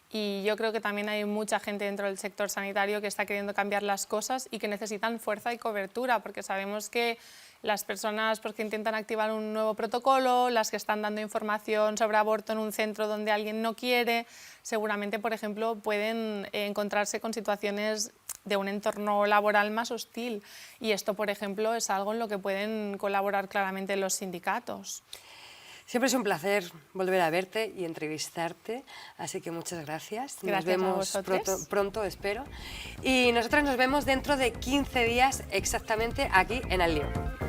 y yo creo que también hay mucha gente dentro del sector sanitario que está queriendo cambiar las cosas y que necesitan fuerza y cobertura, porque sabemos que las personas que intentan activar un nuevo protocolo, las que están dando información sobre aborto en un centro donde alguien no quiere, seguramente, por ejemplo, pueden encontrarse con situaciones de un entorno laboral más hostil. Y esto, por ejemplo, es algo en lo que pueden colaborar claramente los sindicatos. Siempre es un placer volver a verte y entrevistarte, así que muchas gracias. Gracias nos a vemos pronto, espero. Y nosotros nos vemos dentro de 15 días exactamente aquí en Al Lío.